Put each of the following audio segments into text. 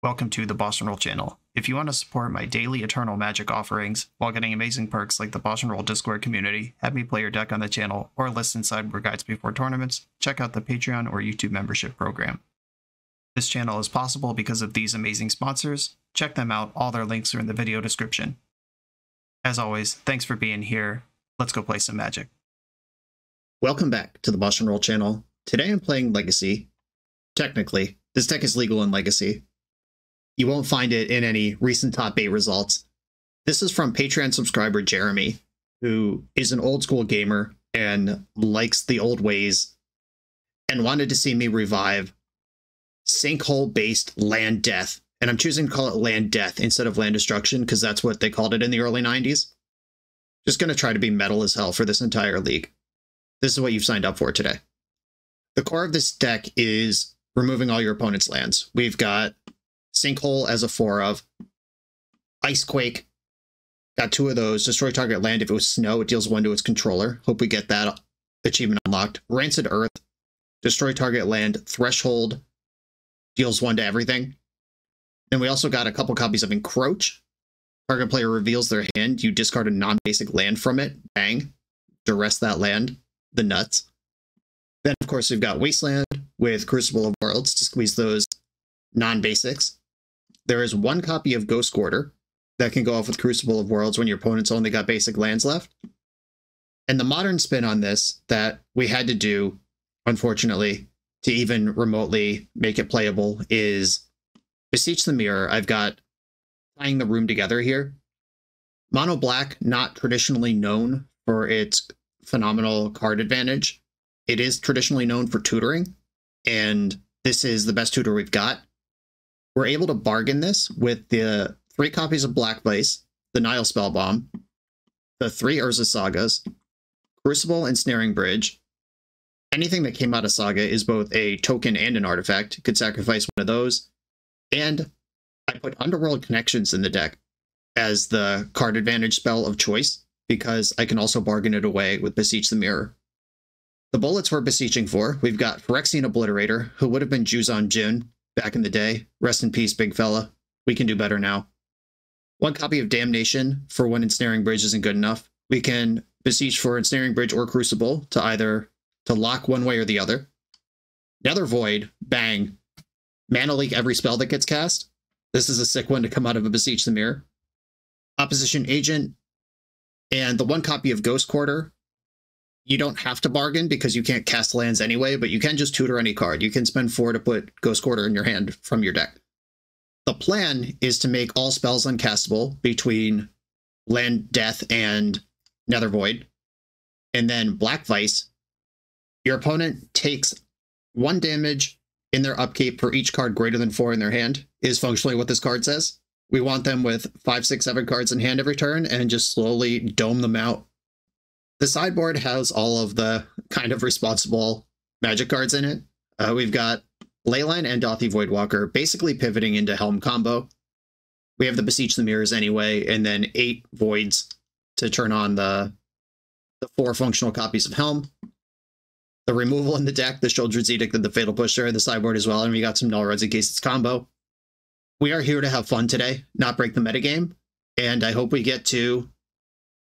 Welcome to the BoshNRoll channel. If you want to support my daily Eternal Magic offerings while getting amazing perks like the BoshNRoll Discord community, have me play your deck on the channel, or listen sideboard guides before tournaments, check out the Patreon or YouTube membership program. This channel is possible because of these amazing sponsors. Check them out, all their links are in the video description. As always, thanks for being here. Let's go play some Magic. Welcome back to the BoshNRoll channel. Today I'm playing Legacy. Technically, this deck is legal in Legacy. You won't find it in any recent top 8 results. This is from Patreon subscriber Jeremy, who is an old school gamer and likes the old ways and wanted to see me revive Sinkhole based land death. And I'm choosing to call it land death instead of land destruction because that's what they called it in the early 90s. Just going to try to be metal as hell for this entire league. This is what you've signed up for today. The core of this deck is removing all your opponent's lands. We've got Sinkhole as a 4 of, Icequake, got 2 of those, destroy target land. If it was snow, it deals 1 to its controller. Hope we get that achievement unlocked. Rancid Earth, destroy target land. Threshold, deals 1 to everything. Then we also got a couple copies of Encroach. Target player reveals their hand, you discard a non-basic land from it. Bang. Duress that land. The nuts. Then, of course, we've got Wasteland with Crucible of Worlds to squeeze those non-basics. There is 1 copy of Ghost Quarter that can go off with Crucible of Worlds when your opponent's only got basic lands left. And the modern spin on this that we had to do, unfortunately, to even remotely make it playable is Beseech the Mirror. I've got tying the room together here. Mono Black, not traditionally known for its phenomenal card advantage. It is traditionally known for tutoring, and this is the best tutor we've got. We're able to bargain this with the 3 copies of Black Vice, the Nile Spellbomb, the 3 Urza Sagas, Crucible and Snaring Bridge. Anything that came out of Saga is both a token and an artifact. You could sacrifice one of those. And I put Underworld Connections in the deck as the card advantage spell of choice, because I can also bargain it away with Beseech the Mirror. The bullets we're beseeching for, we've got Phyrexian Obliterator, who would have been Juzon Jin back in the day. Rest in peace, big fella. We can do better now. 1 copy of Damnation for when Ensnaring Bridge isn't good enough. We can beseech for Ensnaring Bridge or Crucible to either to lock one way or the other. Nether Void, bang. Mana leak every spell that gets cast. This is a sick one to come out of a Beseech the Mirror. Opposition Agent, and the 1 copy of Ghost Quarter. You don't have to bargain because you can't cast lands anyway, but you can just tutor any card. You can spend 4 to put Ghost Quarter in your hand from your deck. The plan is to make all spells uncastable between Land Death and Nether Void. And then Black Vice. Your opponent takes 1 damage in their upkeep for each card greater than 4 in their hand, is functionally what this card says. We want them with 5, 6, 7 cards in hand every turn and just slowly dome them out. The sideboard has all of the kind of responsible Magic cards in it. We've got Leyline and Dauthi Voidwalker basically pivoting into Helm combo. We have the Beseech the Mirrors anyway, and then 8 Voids to turn on the 4 functional copies of Helm. The removal in the deck, the Sheoldred's Edict and the Fatal Pusher, the sideboard as well, and we got some Null Reds in case it's combo. We are here to have fun today, not break the metagame, and I hope we get to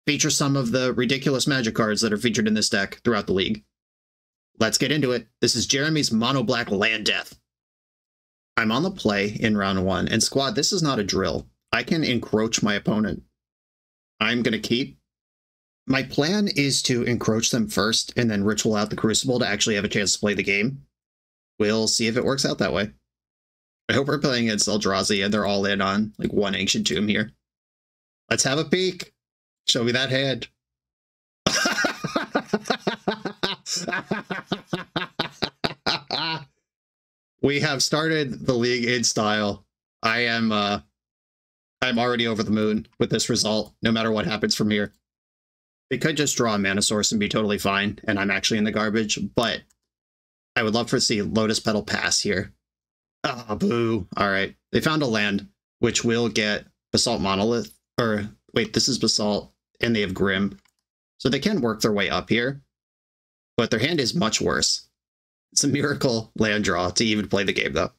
feature some of the ridiculous Magic cards that are featured in this deck throughout the league. Let's get into it. This is Jeremy's Mono Black Land Death. I'm on the play in round 1, and squad, this is not a drill. I can encroach my opponent. I'm going to keep. My plan is to encroach them first and then ritual out the Crucible to actually have a chance to play the game. We'll see if it works out that way. I hope we're playing against Eldrazi and they're all in on like 1 Ancient Tomb here. Let's have a peek. Show me that hand. We have started the league in style. I'm already over the moon with this result, no matter what happens from here. They could just draw a mana source and be totally fine, and I'm actually in the garbage, but I would love to see Lotus Petal pass here. Ah, boo. Alright. They found a land, which will get Basalt Monolith, or wait, this is Basalt, and they have Grim. So they can work their way up here, but their hand is much worse. It's a miracle land draw to even play the game, though.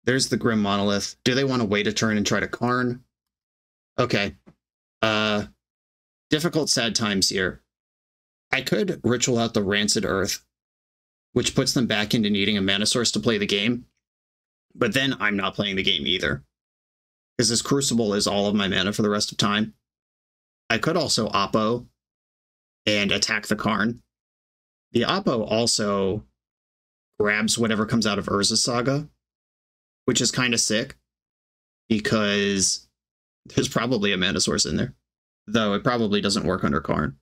There's the Grim Monolith. Do they want to wait a turn and try to Karn? Okay. Difficult, sad times here. I could ritual out the Rancid Earth, which puts them back into needing a mana source to play the game. But then I'm not playing the game either, because this Crucible is all of my mana for the rest of time. I could also Oppo and attack the Karn. The Oppo also grabs whatever comes out of Urza's Saga, which is kind of sick, because there's probably a mana source in there, though it probably doesn't work under Karn.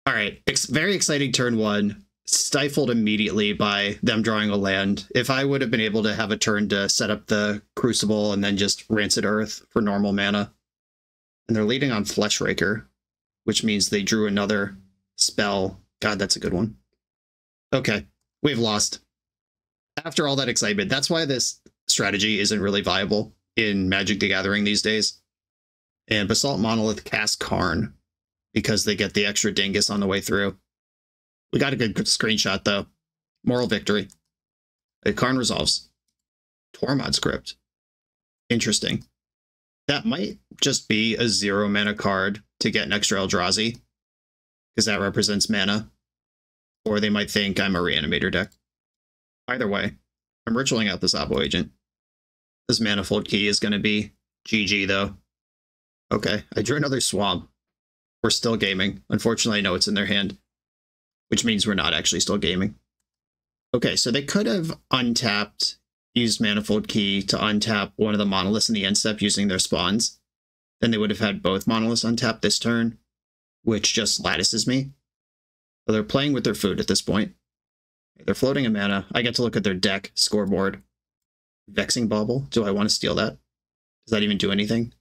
All right, very exciting turn one, stifled immediately by them drawing a land. If I would have been able to have a turn to set up the Crucible and then just Rancid Earth for normal mana. And they're leading on Fleshraker, which means they drew another spell. God, that's a good one. Okay, we've lost. After all that excitement, that's why this strategy isn't really viable in Magic the Gathering these days. And Basalt Monolith cast Karn, because they get the extra dingus on the way through. We got a good screenshot, though. Moral victory. The Karn resolves. Tormod Script. Interesting. That might just be a 0 mana card to get an extra Eldrazi, because that represents mana. Or they might think I'm a Reanimator deck. Either way, I'm ritualing out this Oppo Agent. This Manifold Key is going to be GG, though. Okay, I drew another Swamp. We're still gaming. Unfortunately, I know it's in their hand, which means we're not actually still gaming. Okay, so they could have untapped, used Manifold Key to untap one of the Monoliths in the end step using their spawns. Then they would have had both Monoliths untapped this turn, which just lattices me. So they're playing with their food at this point. They're floating a mana. I get to look at their deck scoreboard. Vexing Bauble. Do I want to steal that? Does that even do anything?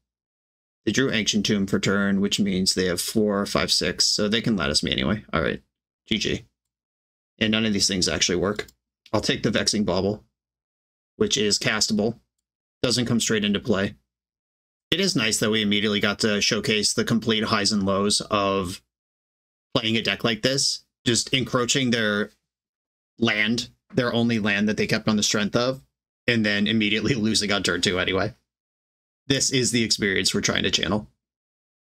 They drew Ancient Tomb for turn, which means they have 4, 5, 6, so they can lattice me anyway. All right, GG. And none of these things actually work. I'll take the Vexing Bauble, which is castable. Doesn't come straight into play. It is nice that we immediately got to showcase the complete highs and lows of playing a deck like this, just encroaching their land, their only land that they kept on the strength of, and then immediately losing on turn 2 anyway. This is the experience we're trying to channel.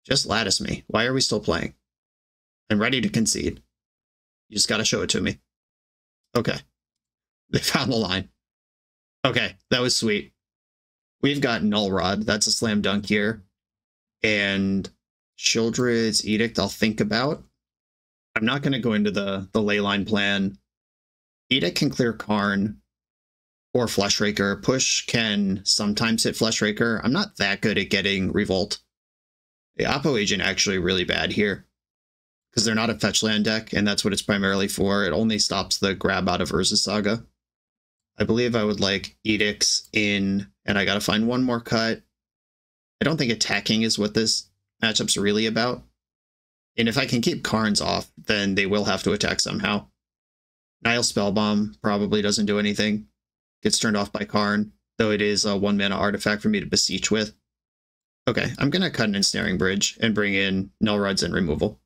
Just lattice me. Why are we still playing? I'm ready to concede. You just gotta show it to me. Okay. They found the line. Okay, that was sweet. We've got Null Rod. That's a slam dunk here. And Sheoldred's Edict I'll think about. I'm not going to go into the Leyline plan. Edict can clear Karn or Fleshraker. Push can sometimes hit Fleshraker. I'm not that good at getting Revolt. The Oppo Agent actually really bad here, because they're not a fetch land deck, and that's what it's primarily for. It only stops the grab out of Urza's Saga. I believe I would like Edicts in, and I gotta find one more cut. I don't think attacking is what this matchup's really about. And if I can keep Karns off, then they will have to attack somehow. Nile Spellbomb probably doesn't do anything. Gets turned off by Karn, though it is a 1 mana artifact for me to beseech with. Okay, I'm gonna cut an Ensnaring Bridge and bring in Null Rods and removal.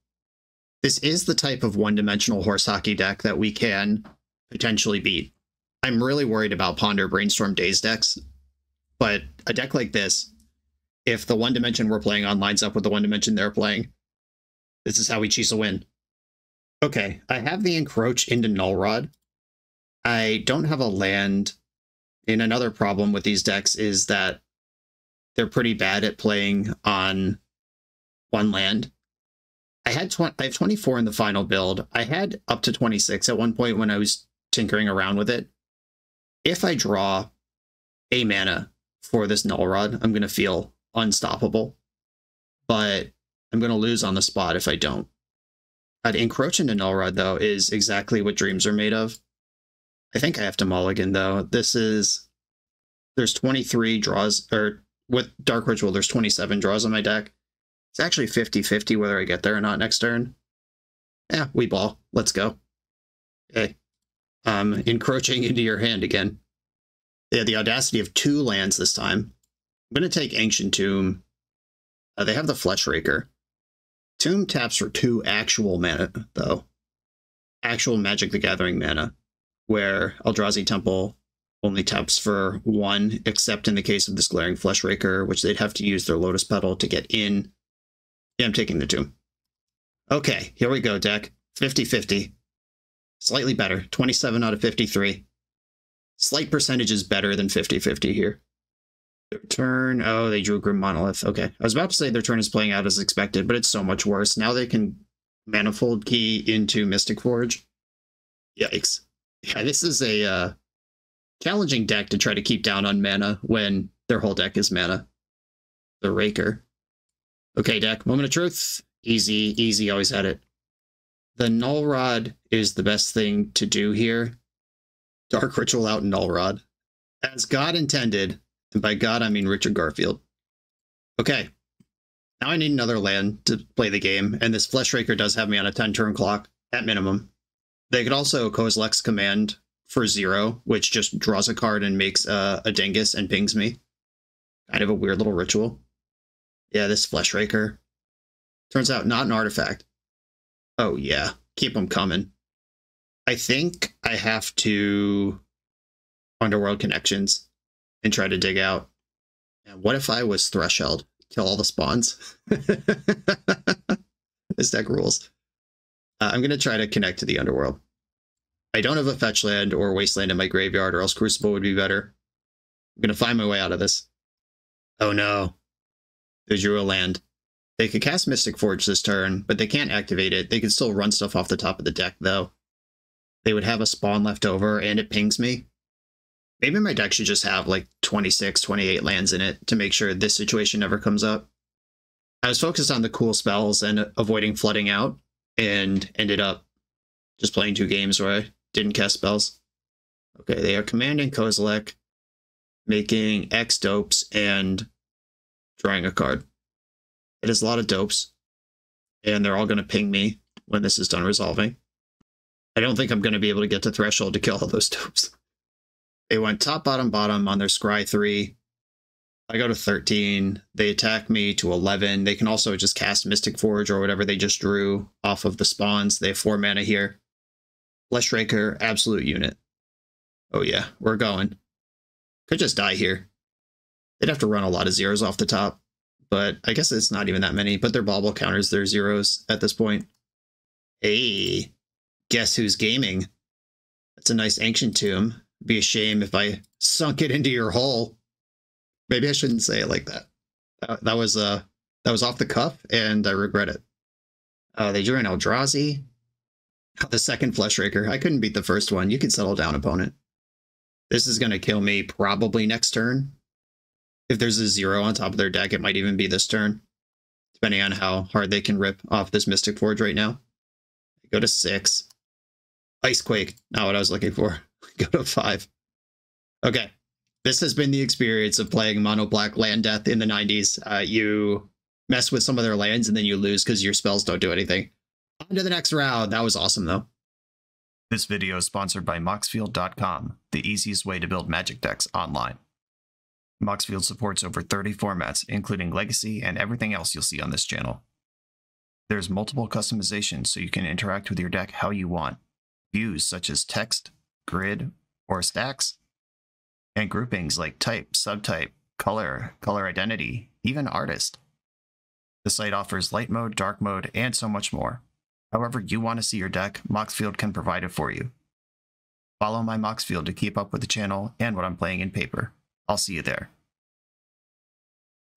This is the type of one-dimensional horse hockey deck that we can potentially beat. I'm really worried about Ponder, Brainstorm, Daze decks, but a deck like this, if the one dimension we're playing on lines up with the one dimension they're playing, this is how we choose a win. Okay, I have the Encroach into Null Rod. I don't have a land, and another problem with these decks is that they're pretty bad at playing on one land. I have 24 in the final build. I had up to 26 at one point when I was tinkering around with it. If I draw a mana for this Null Rod, I'm going to feel unstoppable, but I'm going to lose on the spot if I don't. Encroach into Null Rod, though, is exactly what dreams are made of. I think I have to mulligan, though. There's 23 draws, or with Dark Ritual, there's 27 draws on my deck. It's actually 50-50 whether I get there or not next turn. Yeah, we ball. Let's go. Okay. Encroaching into your hand again. They had the audacity of 2 lands this time. I'm going to take Ancient Tomb. They have the Fleshraker. Tomb taps for 2 actual mana, though. Actual Magic the Gathering mana, where Eldrazi Temple only taps for 1, except in the case of this Glaring Fleshraker, which they'd have to use their Lotus Petal to get in. Yeah, I'm taking the Tomb. Okay, here we go, deck. 50-50. Slightly better. 27 out of 53. Slight percentage is better than 50-50 here. Their turn. Oh, they drew Grim Monolith. Okay. I was about to say their turn is playing out as expected, but it's so much worse. Now they can Manifold Key into Mystic Forge. Yikes. Yeah, this is a challenging deck to try to keep down on mana when their whole deck is mana. The Raker. Okay, deck. Moment of Truth. Easy, easy. Always had it. The Null Rod is the best thing to do here. Dark Ritual out Null Rod. As God intended. And by God, I mean Richard Garfield. Okay. Now I need another land to play the game. And this Fleshraker does have me on a 10-turn clock, at minimum. They could also Kozilek's Command for 0, which just draws a card and makes a Dingus and pings me. Kind of a weird little ritual. Yeah, this Fleshraker. Turns out not an artifact. Oh, yeah. Keep them coming. I think I have to Underworld Connections and try to dig out. And what if I was Threshold? Kill all the spawns? This deck rules. I'm going to try to connect to the Underworld. I don't have a fetch land or wasteland in my graveyard, or else Crucible would be better. I'm going to find my way out of this. Oh no. They drew a land. They could cast Mystic Forge this turn, but they can't activate it. They could still run stuff off the top of the deck, though. They would have a spawn left over, and it pings me. Maybe my deck should just have like 26, 28 lands in it to make sure this situation never comes up. I was focused on the cool spells and avoiding flooding out, and ended up just playing 2 games where I didn't cast spells. Okay, they are commanding Kozilek, making X dopes, and drawing a card. It is a lot of dopes, and they're all going to ping me when this is done resolving. I don't think I'm going to be able to get to Threshold to kill all those dopes. They went top, bottom, bottom on their Scry 3. I go to 13. They attack me to 11. They can also just cast Mystic Forge or whatever they just drew off of the spawns. They have 4 mana here. Fleshraker, absolute unit. Oh yeah, we're going. Could just die here. They'd have to run a lot of zeros off the top, but I guess it's not even that many, but their bauble counters their zeros at this point. Hey, guess who's gaming? That's a nice Ancient Tomb. Be a shame if I sunk it into your hole. Maybe I shouldn't say it like that. That was off the cuff, and I regret it. They drew an Eldrazi. The second Fleshraker. I couldn't beat the first one. You can settle down, opponent. This is going to kill me probably next turn. If there's a 0 on top of their deck, it might even be this turn, depending on how hard they can rip off this Mystic Forge right now. Go to 6. Icequake. Not what I was looking for. Go to 5. Okay. This has been the experience of playing Mono Black Land Death in the 90s. You mess with some of their lands and then you lose because your spells don't do anything. On to the next round. That was awesome, though. This video is sponsored by Moxfield.com, the easiest way to build Magic decks online. Moxfield supports over 30 formats, including Legacy and everything else you'll see on this channel. There's multiple customizations so you can interact with your deck how you want. Views such as text, grid, or stacks, and groupings like type, subtype, color, color identity, even artist. The site offers light mode, dark mode, and so much more. However you want to see your deck, Moxfield can provide it for you. Follow my Moxfield to keep up with the channel and what I'm playing in paper. I'll see you there.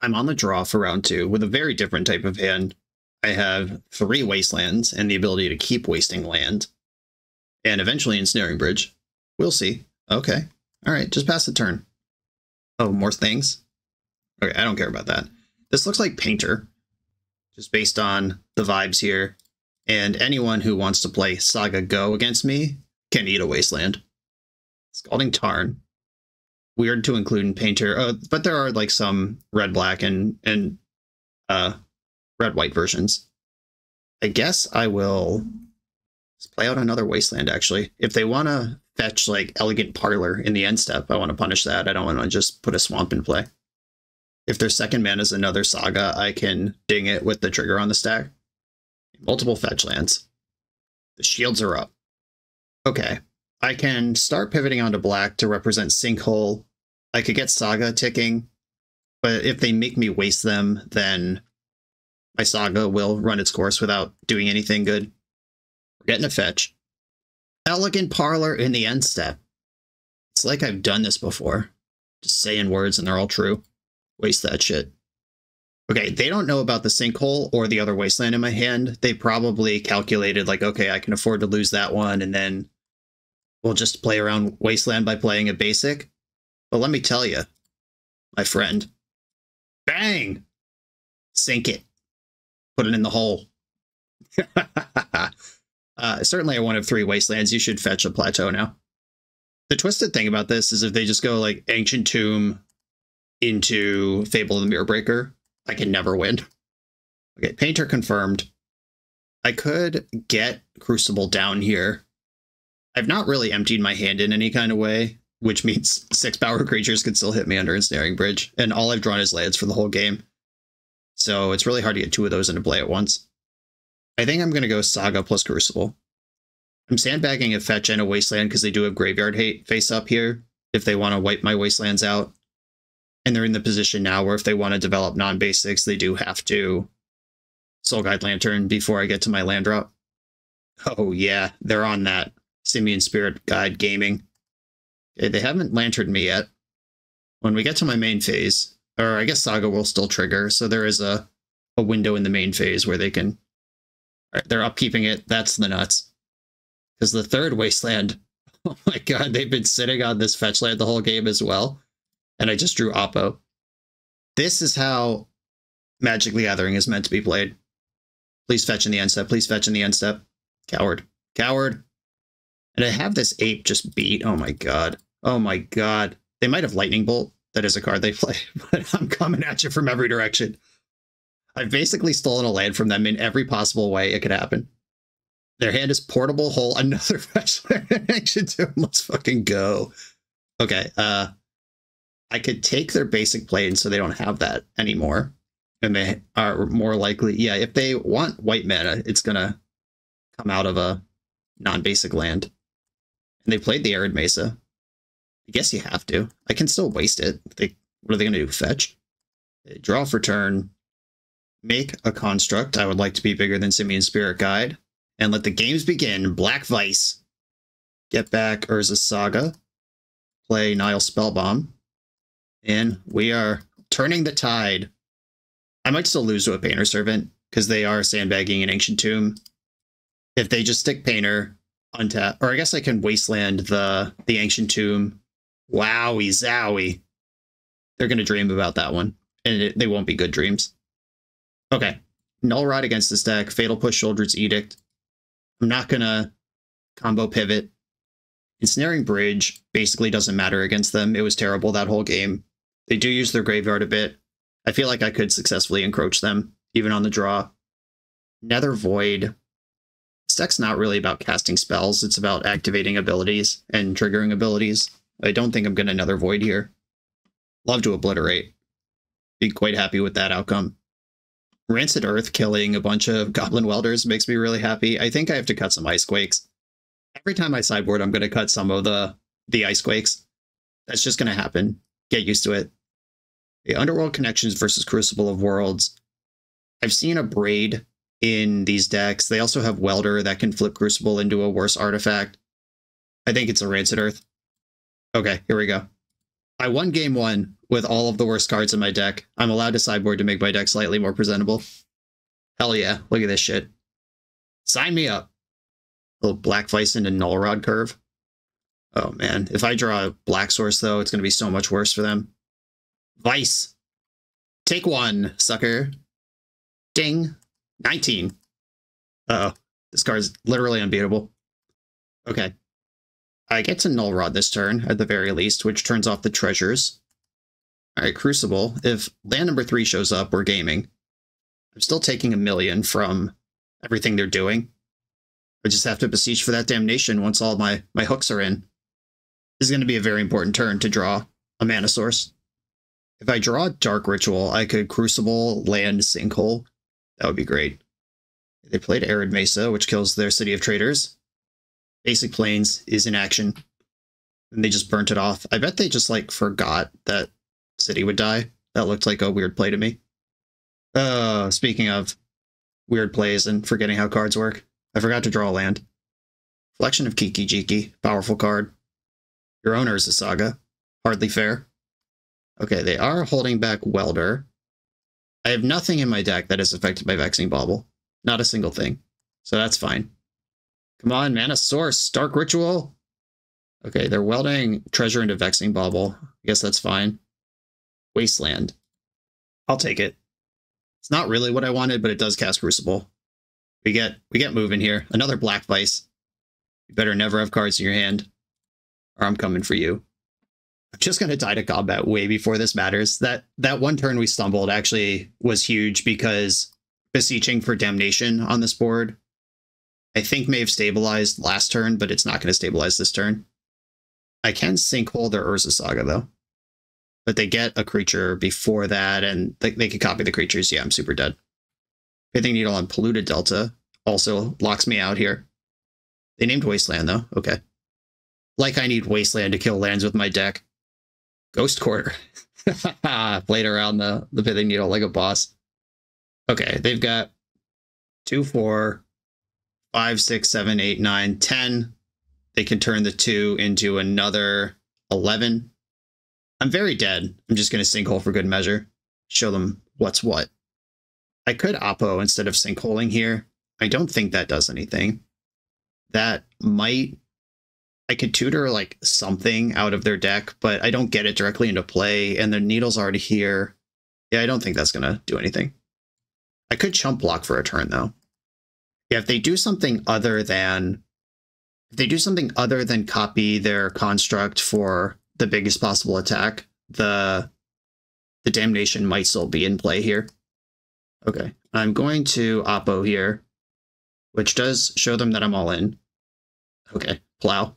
I'm on the draw for round 2 with a very different type of hand. I have 3 wastelands and the ability to keep wasting land. And eventually Ensnaring Bridge. We'll see. Okay. Alright, just pass the turn. Oh, more things? Okay, I don't care about that. This looks like Painter, just based on the vibes here. And anyone who wants to play Saga Go against me can eat a wasteland. Scalding Tarn. Weird to include in Painter, but there are like some red-black and red-white versions. I guess I will play out another wasteland, actually. If they want to fetch like Elegant Parlor in the end step, I want to punish that. I don't want to just put a swamp in play. If their second mana is another Saga, I can ding it with the trigger on the stack. Multiple fetch lands. The shields are up. Okay. I can start pivoting onto black to represent Sinkhole. I could get Saga ticking, but if they make me waste them, then my Saga will run its course without doing anything good. We're getting a fetch. Elegant Parlor in the end step. It's like I've done this before. Just saying words and they're all true. Waste that shit. Okay, they don't know about the Sinkhole or the other Wasteland in my hand. They probably calculated like, okay, I can afford to lose that one, and then we'll just play around Wasteland by playing a basic. But let me tell you, my friend, bang! Sink it. Put it in the hole. Certainly a 1 of 3 Wastelands. You should fetch a plateau now. The twisted thing about this is if they just go like Ancient Tomb into Fable of the Mirror Breaker, I can never win. Okay, Painter confirmed. I could get Crucible down here. I've not really emptied my hand in any kind of way, which means 6 power creatures can still hit me under Ensnaring Bridge, and all I've drawn is lands for the whole game. So it's really hard to get 2 of those into play at once. I think I'm going to go Saga plus Crucible. I'm sandbagging a fetch and a Wasteland because they do have Graveyard Hate face up here if they want to wipe my Wastelands out. And they're in the position now where if they want to develop non-basics, they do have to Soul Guide Lantern before I get to my land drop. Oh yeah, they're on that Simian Spirit Guide gaming. Okay, they haven't lanterned me yet. When we get to my main phase, or I guess Saga will still trigger, so there is a window in the main phase where they can... Right, they're upkeeping it. That's the nuts. Because the third Wasteland, oh my god, they've been sitting on this fetch land the whole game as well. And I just drew Oppo. This is how Magic the Gathering is meant to be played. Please fetch in the end step. Please fetch in the end step. Coward. Coward. And I have this ape just beat. Oh my god. Oh my god. They might have Lightning Bolt. That is a card they play. But I'm coming at you from every direction. I've basically stolen a land from them in every possible way it could happen. Their hand is Portable Hole. Another fetch land action to them. Let's fucking go. Okay. I could take their basic plane so they don't have that anymore. And they are more likely... Yeah, if they want white mana, it's going to come out of a non-basic land. And they played the Arid Mesa. I guess you have to. I can still waste it. What are they going to do? Fetch? They draw for turn. Make a construct. I would like to be bigger than Simian Spirit Guide. And let the games begin. Black Vice. Get back Urza Saga. Play Nile Spellbomb. And we are turning the tide. I might still lose to a Painter Servant, because they are sandbagging an Ancient Tomb. If they just stick Painter, untap, or I guess I can Wasteland the Ancient Tomb. Wowie zowie. They're going to dream about that one, and they won't be good dreams. Okay, Null Rod against this deck, Fatal Push, Shoulder's Edict. I'm not going to combo pivot. Ensnaring Bridge basically doesn't matter against them. It was terrible that whole game. They do use their graveyard a bit. I feel like I could successfully encroach them, even on the draw. Nether Void. This deck's not really about casting spells. It's about activating abilities and triggering abilities. I don't think I'm going to Nether Void here. Love to Obliterate. Be quite happy with that outcome. Rancid Earth killing a bunch of Goblin Welders makes me really happy. I think I have to cut some Ice Quakes. Every time I sideboard, I'm going to cut some of the Ice Quakes. That's just going to happen. Get used to it. The Underworld Connections versus Crucible of Worlds. I've seen a Braid in these decks. They also have Welder that can flip Crucible into a worse artifact. I think it's a Rancid Earth. Okay, here we go. I won game 1 with all of the worst cards in my deck. I'm allowed to sideboard to make my deck slightly more presentable. Hell yeah, look at this shit. Sign me up. Little Black Vice into Null Rod curve. Oh man, if I draw a Black Source though, it's going to be so much worse for them. Vice. Take 1, sucker. Ding. 19. Uh-oh. This card is literally unbeatable. Okay. I get to Null Rod this turn, at the very least, which turns off the treasures. Alright, Crucible. If land number 3 shows up, we're gaming. I'm still taking 1,000,000 from everything they're doing. I just have to beseech for that damnation once all my hooks are in. This is going to be a very important turn to draw a mana source. If I draw Dark Ritual, I could Crucible, land, Sinkhole. That would be great. They played Arid Mesa, which kills their City of Traders. Basic Plains is in action. And they just burnt it off. I bet they just, like, forgot that city would die. That looked like a weird play to me. Speaking of weird plays and forgetting how cards work, I forgot to draw a land. Collection of Kiki Jiki. Powerful card. Your owner is a Saga. Hardly fair. Okay, they are holding back Welder. I have nothing in my deck that is affected by Vexing Bauble. Not a single thing. So that's fine. Come on, Mana Source. Dark Ritual. Okay, they're welding Treasure into Vexing Bauble. I guess that's fine. Wasteland. I'll take it. It's not really what I wanted, but it does cast Crucible. We get moving here. Another Black Vice. You better never have cards in your hand, or I'm coming for you. I'm just going to die to combat way before this matters. That one turn we stumbled actually was huge because beseeching for Damnation on this board, I think may have stabilized last turn, but it's not going to stabilize this turn. I can Sinkhole their Urza Saga, though. But they get a creature before that, and they can copy the creatures. Yeah, I'm super dead. Pithing Needle on Polluted Delta also locks me out here. They named Wasteland, though. Okay. Like I need Wasteland to kill lands with my deck. Ghost Quarter. Played around the Pithing Needle like a boss. Okay, they've got 2, 4, 5, 6, 7, 8, 9, 10. They can turn the 2 into another 11. I'm very dead. I'm just going to Sinkhole for good measure. Show them what's what. I could Oppo instead of Sinkholing here. I don't think that does anything. That might... I could tutor like something out of their deck, but I don't get it directly into play, and the Needle's already here. Yeah, I don't think that's going to do anything. I could Chump Block for a turn, though. Yeah, if they do something other than... If they do something other than copy their construct for the biggest possible attack, the Damnation might still be in play here. Okay, I'm going to Oppo here, which does show them that I'm all in. Okay, Plow.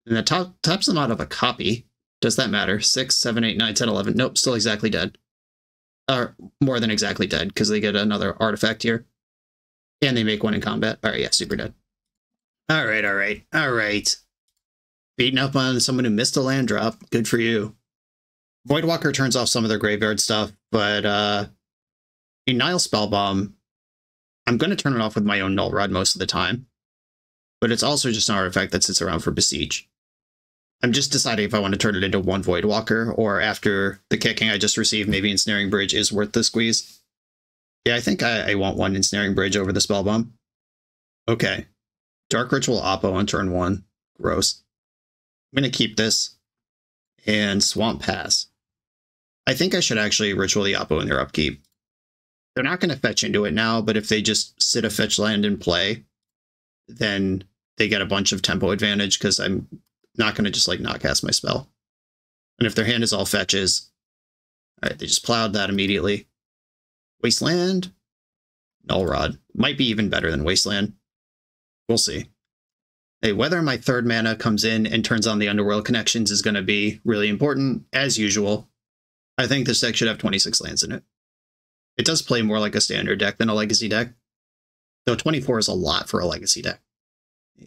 And that taps them out of a copy. Does that matter? 6, 7, 8, 9, 10, 11. Nope, still exactly dead. Or more than exactly dead, because they get another artifact here. And they make one in combat. All right, yeah, super dead. All right. Beating up on someone who missed a land drop. Good for you. Voidwalker turns off some of their graveyard stuff, but a Nile Spellbomb, I'm going to turn it off with my own Null Rod most of the time. But it's also just an artifact that sits around for Besiege. I'm just deciding if I want to turn it into one Voidwalker, or after the kicking I just received, maybe Ensnaring Bridge is worth the squeeze. Yeah, I think I want one Ensnaring Bridge over the Spellbomb. Okay. Dark Ritual Oppo on turn 1. Gross. I'm going to keep this. And Swamp Pass. I think I should actually Ritual the Oppo in their upkeep. They're not going to fetch into it now, but if they just sit a fetch land in play, then they get a bunch of tempo advantage, because I'm not going to just like not cast my spell. And if their hand is all fetches, all right, they just plowed that immediately. Wasteland, Null Rod. Might be even better than Wasteland. We'll see. Hey, whether my third mana comes in and turns on the Underworld connections is going to be really important, as usual. I think this deck should have 26 lands in it. It does play more like a standard deck than a Legacy deck, though 24 is a lot for a Legacy deck.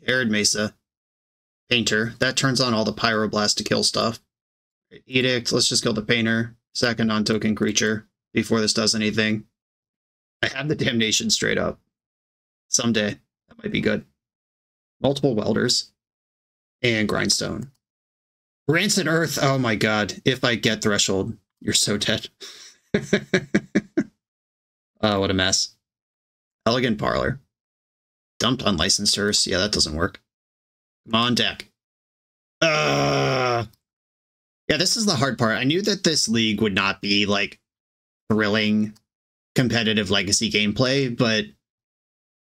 Arid Mesa. Painter. That turns on all the Pyroblast to kill stuff. Edict. Let's just kill the Painter. Second on-token creature before this does anything. I have the Damnation straight up. Someday. That might be good. Multiple Welders. And Grindstone. Rancid Earth. Oh my god. If I get Threshold, you're so dead. Oh, what a mess. Elegant Parlor. Dumped Unlicensed Hearse. Yeah, that doesn't work. Come on, deck. Yeah, this is the hard part. I knew that this league would not be, like, thrilling, competitive Legacy gameplay, but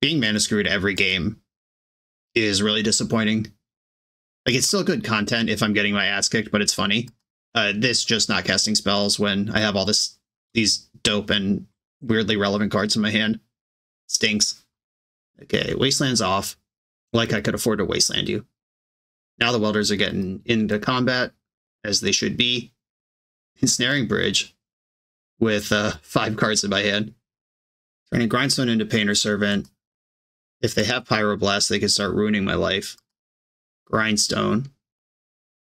being mana screwed every game is really disappointing. Like, it's still good content if I'm getting my ass kicked, but it's funny. This just not casting spells when I have all these dope and weirdly relevant cards in my hand. Stinks. Okay, Wasteland's off. Like I could afford to Wasteland you. Now the Welders are getting into combat, as they should be. Ensnaring Bridge with 5 cards in my hand. Turning Grindstone into Painter Servant. If they have Pyroblast, they can start ruining my life. Grindstone.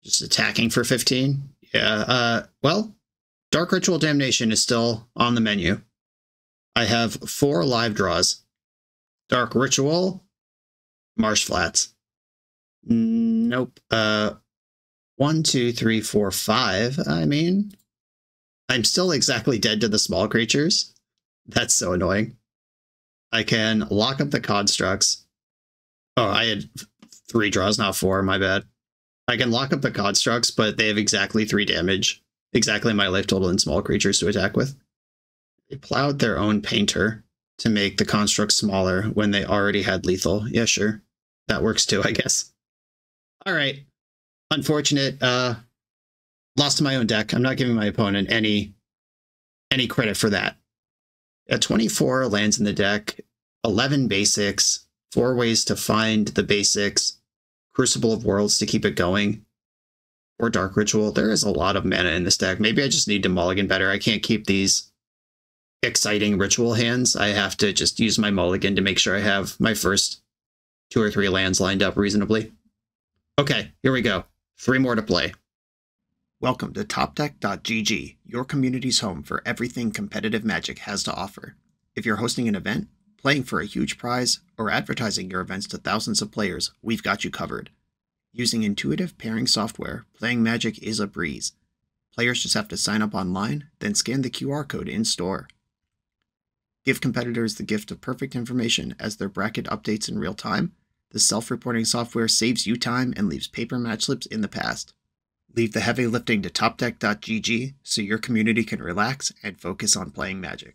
Just attacking for 15. Yeah, well, Dark Ritual Damnation is still on the menu. I have 4 live draws. Dark Ritual, Marsh Flats. Nope. 1, 2, 3, 4, 5. I mean, I'm still exactly dead to the small creatures. That's so annoying. I can lock up the constructs. Oh, I had 3 draws, not 4. My bad. I can lock up the constructs, but they have exactly 3 damage. Exactly my life total in small creatures to attack with. They plowed their own painter to make the constructs smaller when they already had lethal. Yeah, sure. That works too, I guess. All right. Unfortunate. Lost to my own deck. I'm not giving my opponent any credit for that. 24 lands in the deck, 11 basics, 4 ways to find the basics, Crucible of Worlds to keep it going, or Dark Ritual. There is a lot of mana in this deck. Maybe I just need to mulligan better. I can't keep these exciting ritual hands. I have to just use my mulligan to make sure I have my first 2 or 3 lands lined up reasonably. Okay, here we go. 3 more to play. Welcome to TopDeck.gg, your community's home for everything competitive Magic has to offer. If you're hosting an event, playing for a huge prize, or advertising your events to thousands of players, we've got you covered. Using intuitive pairing software, playing Magic is a breeze. Players just have to sign up online, then scan the QR code in-store. Give competitors the gift of perfect information as their bracket updates in real time. The self-reporting software saves you time and leaves paper match slips in the past. Leave the heavy lifting to TopDeck.gg so your community can relax and focus on playing Magic.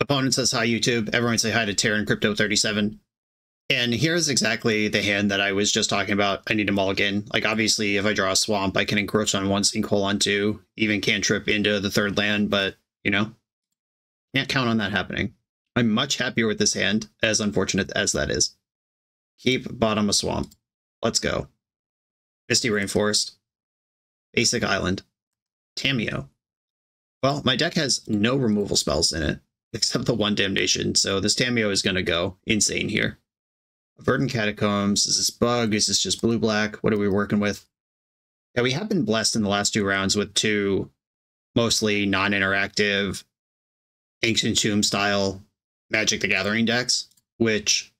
Opponent says hi, YouTube. Everyone say hi to Terran Crypto 37. And here's exactly the hand that I was just talking about. I need to mulligan. Like, obviously, if I draw a swamp, I can encroach on 1, sinkhole on 2, even cantrip into the 3rd land, but, you know, can't count on that happening. I'm much happier with this hand, as unfortunate as that is. Keep bottom of swamp. Let's go. Misty Rainforest. Basic Island. Tamiyo. Well, my deck has no removal spells in it, except the 1 Damnation, so this Tamiyo is going to go insane here. Verdant Catacombs. Is this bug? Is this just blue-black? What are we working with? Yeah, we have been blessed in the last 2 rounds with 2 mostly non-interactive, Ancient Tomb style Magic the Gathering decks, which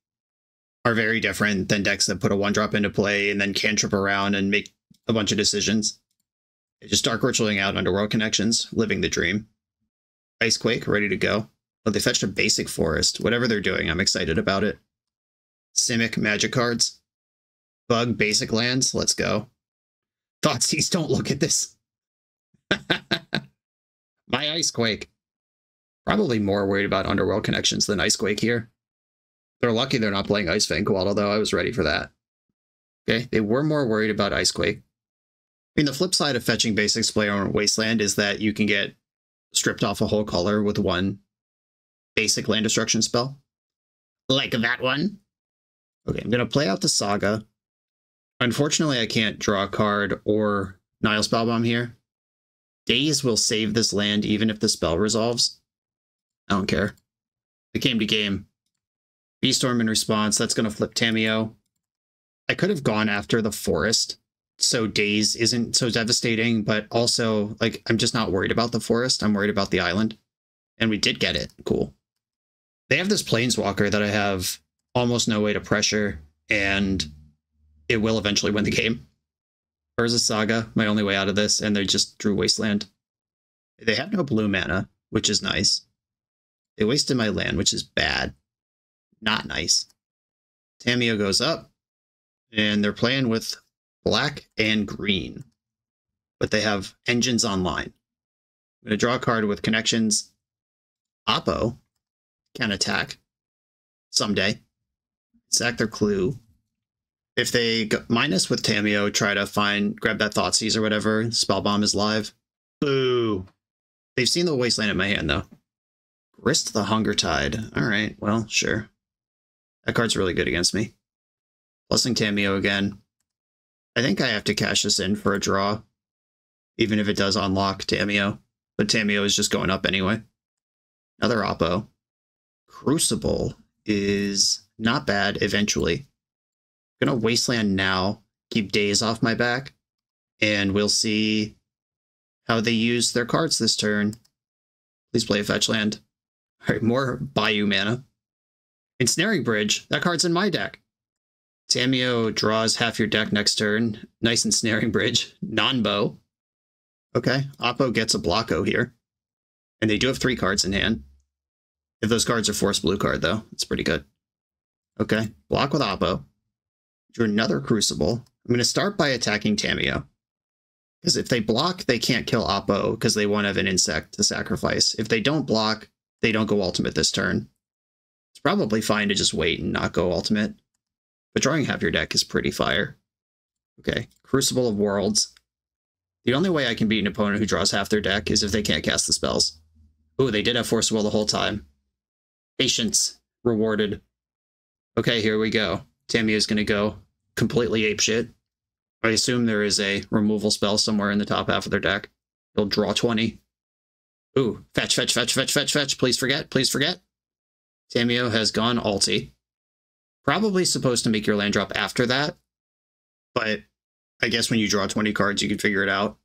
are very different than decks that put a 1-drop into play and then cantrip around and make a bunch of decisions. Just Dark Ritualing out Underworld Connections, living the dream. Icequake, ready to go. Oh, they fetched a basic forest. Whatever they're doing, I'm excited about it. Simic Magic cards. Bug basic lands, let's go. Thoughtseize, don't look at this. My Icequake. Probably more worried about Underworld Connections than Icequake here. They're lucky they're not playing Ice Vanqual, although I was ready for that. Okay, they were more worried about Icequake. I mean, the flip side of fetching basics play on Wasteland is that you can get stripped off a whole color with 1 basic land destruction spell. Like that one. Okay, I'm going to play out the Saga. Unfortunately, I can't draw a card or Nile Spellbomb here. Daze will save this land even if the spell resolves. I don't care. It came to game. Beastorm in response. That's going to flip Tamiyo. I could have gone after the forest, so Daze isn't so devastating, but also, like, I'm just not worried about the forest. I'm worried about the island. And we did get it. Cool. They have this Planeswalker that I have almost no way to pressure, and it will eventually win the game. Urza Saga, my only way out of this, and they just drew Wasteland. They have no blue mana, which is nice. They wasted my land, which is bad. Not nice. Tamiyo goes up, and they're playing with black and green, but they have engines online. I'm going to draw a card with connections. Oppo can attack someday. Sack their clue. If they go minus with Tamiyo, try to grab that Thoughtseize or whatever. Spellbomb is live. Boo. They've seen the Wasteland in my hand, though. Grist the Hunger Tide. All right, well, sure. That card's really good against me. Blessing Tamiyo again. I think I have to cash this in for a draw, even if it does unlock Tamiyo. But Tamiyo is just going up anyway. Another Oppo. Crucible is not bad eventually. I'm gonna Wasteland now, keep Days off my back, and we'll see how they use their cards this turn. Please play a fetch land. All right, more Bayou mana. Ensnaring Bridge, that card's in my deck. Tamiyo draws half your deck next turn. Nice Ensnaring Bridge. Non-bow. Okay, Oppo gets a Blocko here. And they do have 3 cards in hand. If those cards are force blue card, though, it's pretty good. Okay, block with Oppo. Drew another Crucible. I'm going to start by attacking Tamiyo. Because if they block, they can't kill Oppo because they won't have an insect to sacrifice. If they don't block, they don't go ultimate this turn. It's probably fine to just wait and not go ultimate. But drawing half your deck is pretty fire. Okay, Crucible of Worlds. The only way I can beat an opponent who draws half their deck is if they can't cast the spells. Ooh, they did have Force Will the whole time. Patience rewarded. Okay, here we go. Tamiyo's going to go completely apeshit. I assume there is a removal spell somewhere in the top half of their deck. They'll draw 20. Ooh, fetch, fetch, fetch, fetch, fetch, fetch. Please forget, please forget. Tamiyo has gone ulti. Probably supposed to make your land drop after that. But I guess when you draw 20 cards, you can figure it out.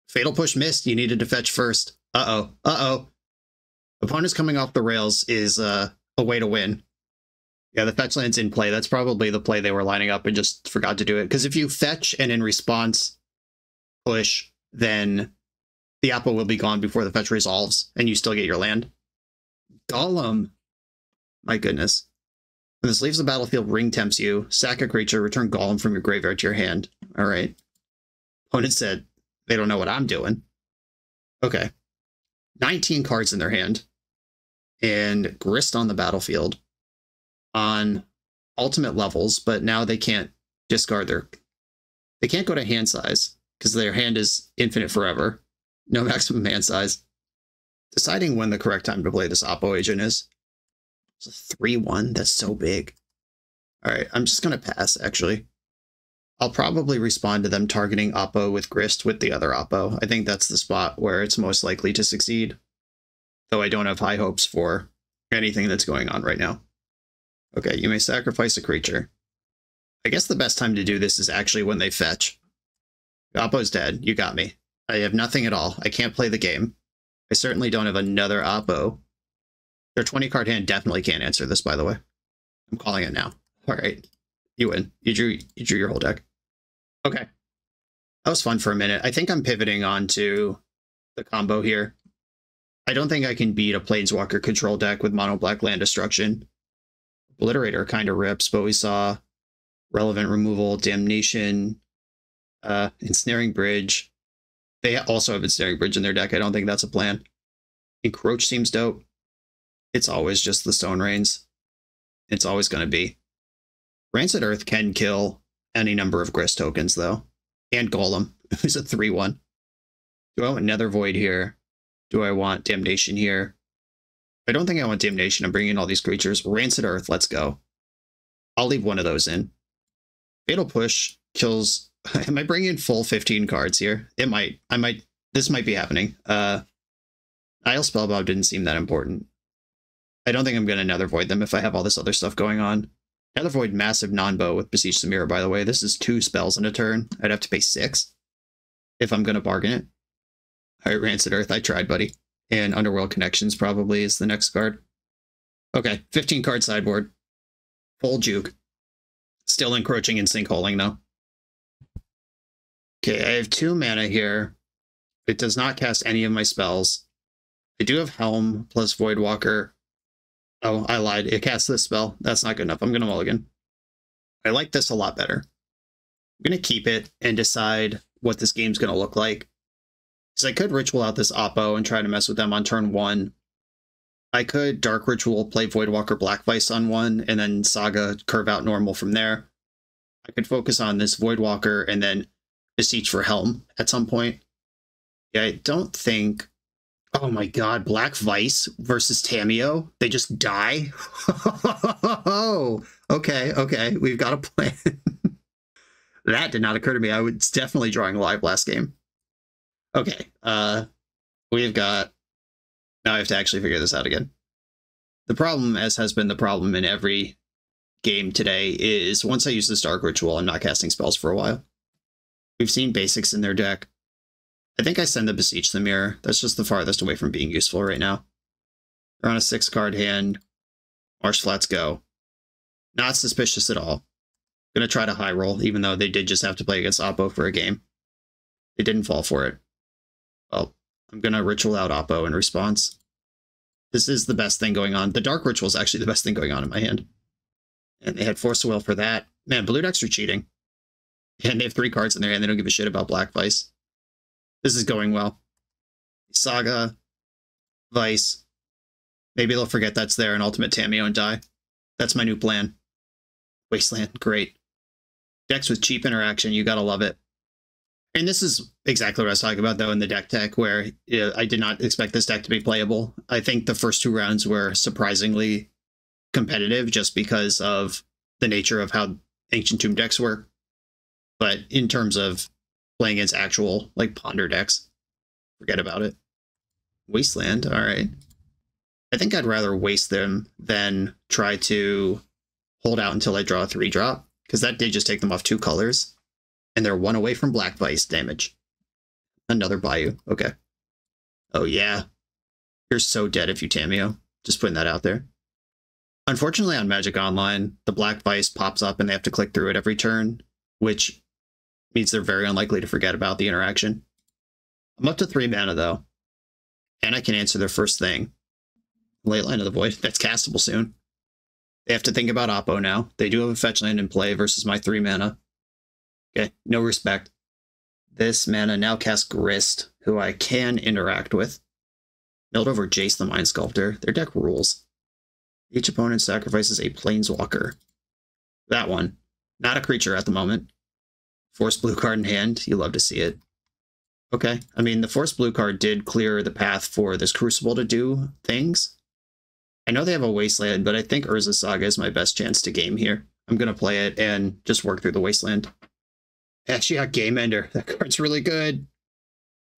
Fatal Push missed. You needed to fetch first. Uh-oh. Uh-oh. Opponents coming off the rails is a way to win. Yeah, the fetch land's in play. That's probably the play they were lining up and just forgot to do it. Because if you fetch and in response push, then the Apple will be gone before the fetch resolves, and you still get your land. Golem. My goodness. When this leaves the battlefield, ring tempts you. Sack a creature, return Golem from your graveyard to your hand. All right. Opponent said they don't know what I'm doing. Okay. 19 cards in their hand. And Grist on the battlefield. On ultimate levels, but now they can't discard their... They can't go to hand size, because their hand is infinite forever. No maximum hand size. Deciding when the correct time to play this Oppo agent is. It's a 3-1. That's so big. Alright, I'm just going to pass, actually. I'll probably respond to them targeting Oppo with Grist with the other Oppo. I think that's the spot where it's most likely to succeed. Though I don't have high hopes for anything that's going on right now. Okay, you may sacrifice a creature. I guess the best time to do this is actually when they fetch. Oppo's dead. You got me. I have nothing at all. I can't play the game. I certainly don't have another Oppo. Their 20-card hand definitely can't answer this, by the way. I'm calling it now. All right. You win. You drew your whole deck. Okay. That was fun for a minute. I think I'm pivoting onto the combo here. I don't think I can beat a Planeswalker control deck with mono black land destruction. Obliterator kind of rips, but we saw relevant removal, damnation, ensnaring bridge. They also have ensnaring bridge in their deck. I don't think that's a plan. Encroach seems dope. It's always just the Stone Rains. It's always going to be. Rancid Earth can kill any number of Grist tokens, though. And Golem, who's a 3-1. Do I want Nether Void here? Do I want Damnation here? I don't think I want Damnation. I'm bringing in all these creatures. Rancid Earth, let's go. I'll leave one of those in. Fatal Push kills... Am I bringing in full 15 cards here? It might. I might. This might be happening. Isle Spellbound didn't seem that important. I don't think I'm going to Nether Void them if I have all this other stuff going on. Nether Void massive non-bow with Beseech the Mirror, by the way. This is 2 spells in a turn. I'd have to pay 6 if I'm going to bargain it. All right, Rancid Earth. I tried, buddy. And Underworld Connections probably is the next card. Okay, 15 card sideboard. Full juke. Still encroaching and sinkholing, though. Okay, I have 2 mana here. It does not cast any of my spells. I do have Helm plus Voidwalker. Oh, I lied. It casts this spell. That's not good enough. I'm going to mulligan. I like this a lot better. I'm going to keep it and decide what this game's going to look like. Because I could Ritual out this Oppo and try to mess with them on turn 1. I could Dark Ritual, play Voidwalker Black Vice on 1, and then Saga curve out normal from there. I could focus on this Voidwalker and then Beseech for Helm at some point. Yeah, I don't think... Oh my god, Black Vice versus Tamiyo? They just die? Oh, okay, we've got a plan. That did not occur to me. I was definitely drawing live last game. Okay, we've got... Now I have to actually figure this out again. The problem, as has been the problem in every game today is once I use this Dark Ritual, I'm not casting spells for a while. We've seen basics in their deck. I think I send the Beseech the Mirror. That's just the farthest away from being useful right now. They're on a 6-card hand. Marsh Flats go. Not suspicious at all. Gonna try to high roll, even though they did just have to play against Oppo for a game. They didn't fall for it. Well, I'm gonna Ritual out Oppo in response. This is the best thing going on. The Dark Ritual is actually the best thing going on in my hand. And they had Force of Will for that. Man, blue decks are cheating. And they have 3 cards in their hand. They don't give a shit about Black Vice. This is going well. Saga, Vice. Maybe they'll forget that's there and Ultimate Tameo and die. That's my new plan. Wasteland, great. Decks with cheap interaction, you gotta love it. And this is exactly what I was talking about, though, in the deck tech, where I did not expect this deck to be playable. I think the first 2 rounds were surprisingly competitive just because of the nature of how Ancient Tomb decks work. But in terms of playing against actual, like, Ponder decks, forget about it. Wasteland, all right. I think I'd rather waste them than try to hold out until I draw a 3-drop, because that did just take them off 2 colors, and they're 1 away from Black Vice damage. Another Bayou, okay. Oh yeah, you're so dead if you Tameo. Just putting that out there. Unfortunately on Magic Online, the Black Vice pops up and they have to click through it every turn, which means they're very unlikely to forget about the interaction. I'm up to 3 mana though, and I can answer their first thing. Late Line of the Void, that's castable soon. They have to think about Oppo now. They do have a fetch land in play versus my 3 mana. Okay, no respect. This mana now casts Grist, who I can interact with. Milled over Jace the Mind Sculptor. Their deck rules. Each opponent sacrifices a Planeswalker. That one. Not a creature at the moment. Force blue card in hand. You love to see it. Okay, I mean, the Force blue card did clear the path for this Crucible to do things. I know they have a Wasteland, but I think Urza Saga is my best chance to game here. I'm going to play it and just work through the Wasteland. Ashiok Game Ender. That card's really good.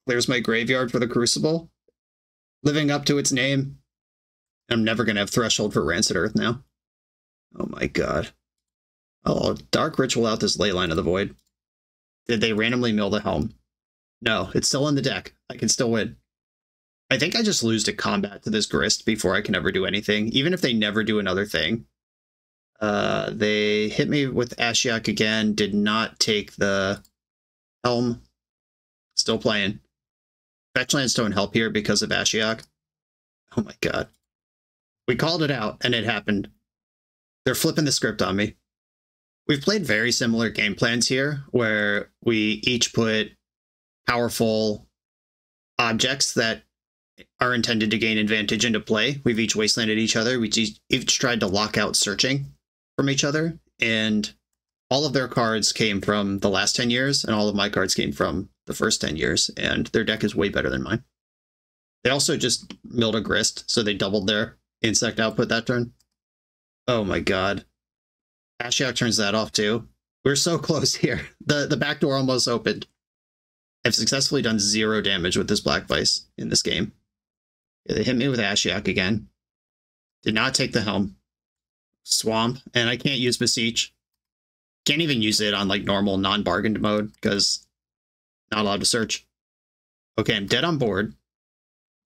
Clears my graveyard for the Crucible. Living up to its name. I'm never going to have Threshold for Rancid Earth now. Oh my god. Oh, Dark Ritual out this Leyline of the Void. Did they randomly mill the Helm? No, it's still in the deck. I can still win. I think I just lose to combat to this Grist before I can ever do anything, even if they never do another thing. They hit me with Ashiok again, did not take the Helm. Still playing. Fetchlands don't help here because of Ashiok. Oh my god. We called it out, and it happened. They're flipping the script on me. We've played very similar game plans here, where we each put powerful objects that are intended to gain advantage into play. We've each wastelanded each other. We each tried to lock out searching from each other, and all of their cards came from the last 10 years, and all of my cards came from the first 10 years, and their deck is way better than mine. They also just milled a Grist, so they doubled their insect output that turn. Oh my god. Ashiok turns that off too. We're so close here. The back door almost opened. I've successfully done 0 damage with this Black Vice in this game. Yeah, they hit me with Ashiok again. Did not take the Helm. Swamp, and I can't use Beseech. Can't even use it on like normal non-bargained mode because not allowed to search. Okay, I'm dead on board.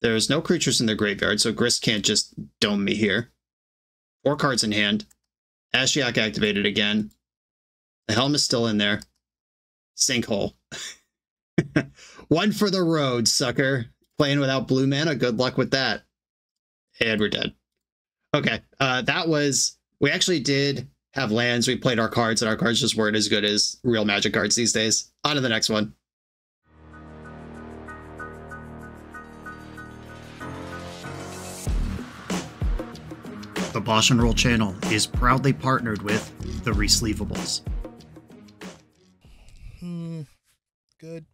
There's no creatures in their graveyard, so Grist can't just dome me here. 4 cards in hand. Ashiok activated again. The Helm is still in there. Sinkhole. 1 for the road, sucker. Playing without blue mana, good luck with that. And we're dead. Okay, that was... We actually did have lands. We played our cards, and our cards just weren't as good as real Magic cards these days. On to the next one. The BoshNRoll channel is proudly partnered with the Resleevables. Good.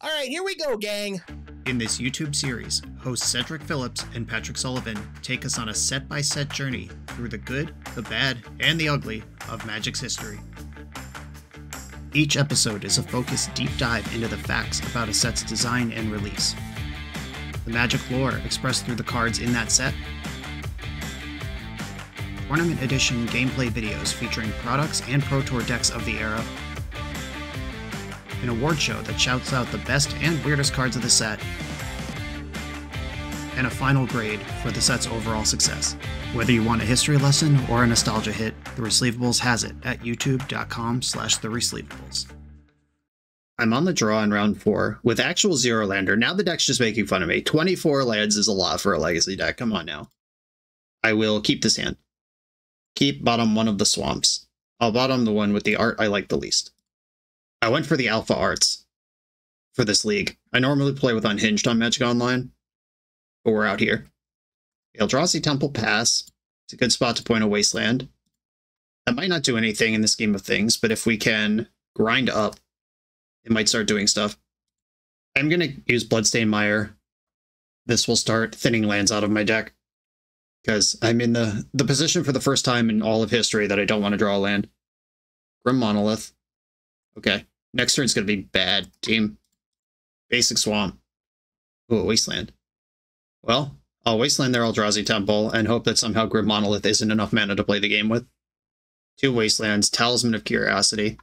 All right, here we go, gang. In this YouTube series, hosts Cedric Phillips and Patrick Sullivan take us on a set-by-set journey through the good, the bad, and the ugly of Magic's history. Each episode is a focused deep dive into the facts about a set's design and release, the Magic lore expressed through the cards in that set, Tournament Edition gameplay videos featuring products and Pro Tour decks of the era, an award show that shouts out the best and weirdest cards of the set, and a final grade for the set's overall success. Whether you want a history lesson or a nostalgia hit, The Resleevables has it at youtube.com/theresleevables. I'm on the draw in round 4 with actual 0 lander. Now the deck's just making fun of me. 24 lands is a lot for a legacy deck. Come on now. I will keep this hand. Keep bottom one of the swamps. I'll bottom the one with the art I like the least. I went for the alpha arts for this league. I normally play with Unhinged on Magic Online, but we're out here. Eldrazi Temple Pass. It's a good spot to point a wasteland. That might not do anything in the scheme of things, but if we can grind up, it might start doing stuff. I'm going to use Bloodstained Mire. This will start thinning lands out of my deck, because I'm in the position for the first time in all of history that I don't want to draw a land. Grim Monolith. Okay, next turn's going to be bad, team. Basic Swamp. Ooh, a Wasteland. Well, I'll Wasteland their Eldrazi Temple and hope that somehow Grim Monolith isn't enough mana to play the game with. 2 Wastelands, Talisman of Curiosity.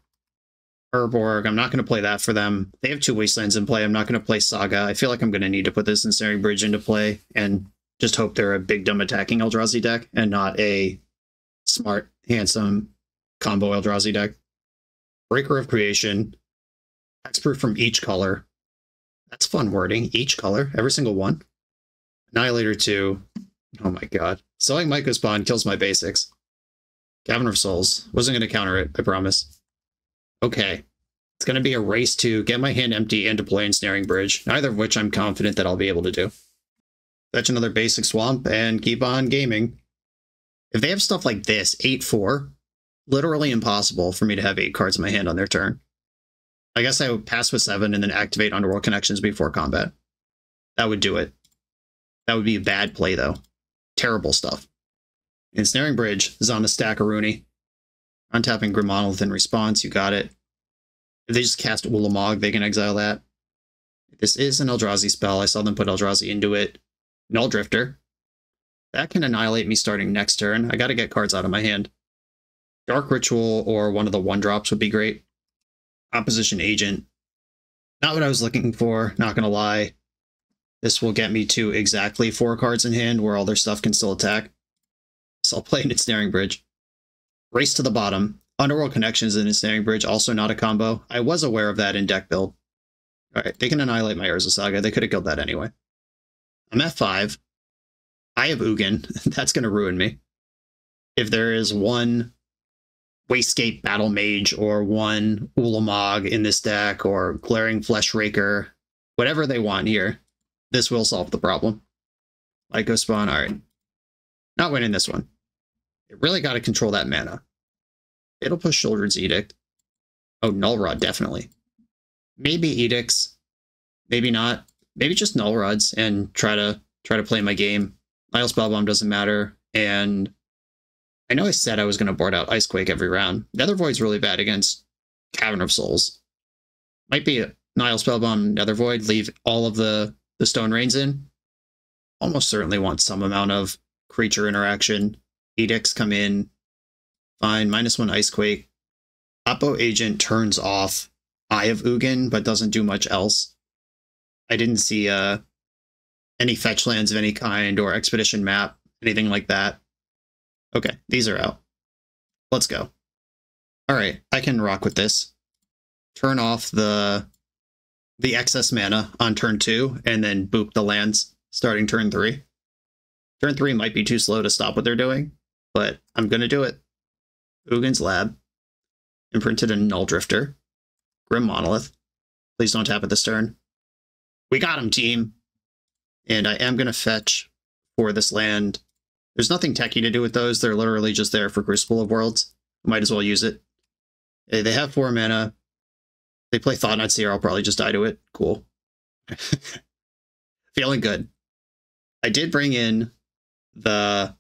Urborg, I'm not going to play that for them. They have 2 Wastelands in play. I'm not going to play Saga. I feel like I'm going to need to put this Ensnaring Bridge into play and just hope they're a big dumb attacking Eldrazi deck and not a smart, handsome combo Eldrazi deck. Breaker of Creation. Hexproof from each color. That's fun wording. Each color. Every single one. Annihilator 2. Oh my god. Selling Myco Spawn kills my basics. Cavern of Souls. Wasn't going to counter it, I promise. Okay, it's going to be a race to get my hand empty and to play Ensnaring Bridge, neither of which I'm confident that I'll be able to do. Fetch another basic swamp and keep on gaming. If they have stuff like this, 8-4, literally impossible for me to have 8 cards in my hand on their turn. I guess I would pass with 7 and then activate Underworld Connections before combat. That would do it. That would be a bad play, though. Terrible stuff. Ensnaring Bridge is on a stack of Rooney. Untapping Grim Monolith in response, you got it. If they just cast Ulamog, they can exile that. This is an Eldrazi spell. I saw them put Eldrazi into it. Null Drifter. That can annihilate me starting next turn. I gotta get cards out of my hand. Dark Ritual or one of the 1-drops would be great. Opposition Agent. Not what I was looking for, not gonna lie. This will get me to exactly 4 cards in hand where all their stuff can still attack. So I'll play an Ensnaring Bridge. Race to the bottom. Underworld Connections and Ensnaring Bridge, also not a combo. I was aware of that in deck build. Alright, they can annihilate my Urza Saga. They could have killed that anyway. I'm F5. I have Ugin. That's going to ruin me. If there is one Wastegate Battle Mage or one Ulamog in this deck or Glaring Flesh Raker, whatever they want here, this will solve the problem. Myco Spawn, alright. Not winning this one. It really got to control that mana. It'll push Sheoldred's Edict. Oh, Null Rod, definitely. Maybe Edicts. Maybe not. Maybe just Null Rods and try to play my game. Nile Spellbomb doesn't matter. And I know I said I was going to board out Icequake every round. Nether Void's really bad against Cavern of Souls. Might be a Nile Spellbomb, Nether Void, leave all of the Stone Rains in. Almost certainly want some amount of creature interaction. Edicts come in. Fine. -1 Icequake. Oppo Agent turns off Eye of Ugin, but doesn't do much else. I didn't see any fetch lands of any kind or expedition map, anything like that. Okay, these are out. Let's go. Alright, I can rock with this. Turn off the excess mana on turn 2, and then boop the lands starting turn 3. Turn 3 might be too slow to stop what they're doing, but I'm going to do it. Ugin's Lab. Imprinted a Null Drifter. Grim Monolith. Please don't tap at this turn. We got him, team! And I am going to fetch for this land. There's nothing techy to do with those. They're literally just there for Crucible of Worlds. Might as well use it. They have 4 mana. They play Thought Knot Seer, I'll probably just die to it. Cool. Feeling good. I did bring in the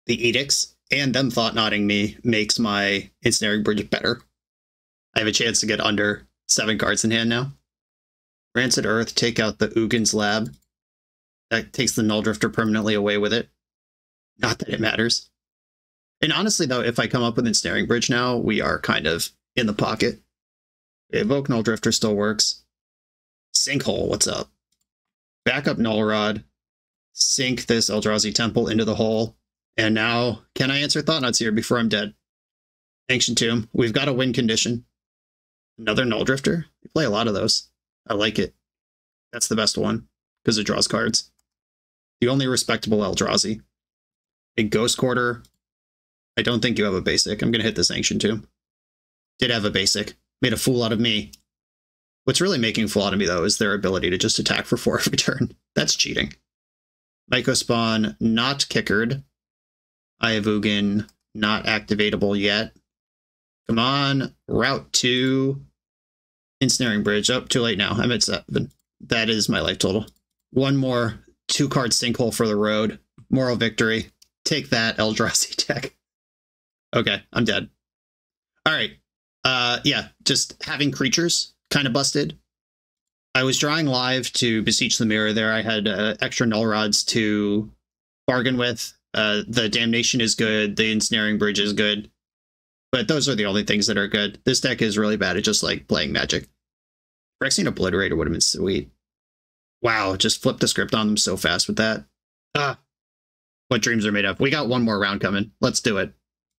Edicts, and them Thought Knotting me makes my Ensnaring Bridge better. I have a chance to get under 7 cards in hand now. Rancid Earth, take out the Ugin's Lab. That takes the Null Drifter permanently away with it. Not that it matters. And honestly, though, if I come up with Ensnaring Bridge now, we are kind of in the pocket. Evoke Null Drifter still works. Sinkhole, what's up? Back up Null Rod. Sink this Eldrazi Temple into the hole. And now, can I answer Thought-Knots here before I'm dead? Ancient Tomb. We've got a win condition. Another Null Drifter. We play a lot of those. I like it. That's the best one, because it draws cards. The only respectable Eldrazi. A Ghost Quarter. I don't think you have a basic. I'm going to hit this Ancient Tomb. Did have a basic. Made a fool out of me. What's really making a fool out of me, though, is their ability to just attack for 4 every turn. That's cheating. Mycospawn, not kickered. Ayavugan, not activatable yet. Come on. Route 2. Ensnaring Bridge. Oh, too late now. I'm at 7. That is my life total. One more 2-card Sinkhole for the road. Moral victory. Take that, Eldrazi deck. Okay, I'm dead. All right. Yeah, just having creatures kind of busted. I was drawing live to Beseech the Mirror there. I had extra Null Rods to bargain with. The Damnation is good. The Ensnaring Bridge is good. But those are the only things that are good. This deck is really bad at just like playing Magic. Phyrexian Obliterator would have been sweet. Wow, just flip the script on them so fast with that. What dreams are made of. We got one more round coming. Let's do it.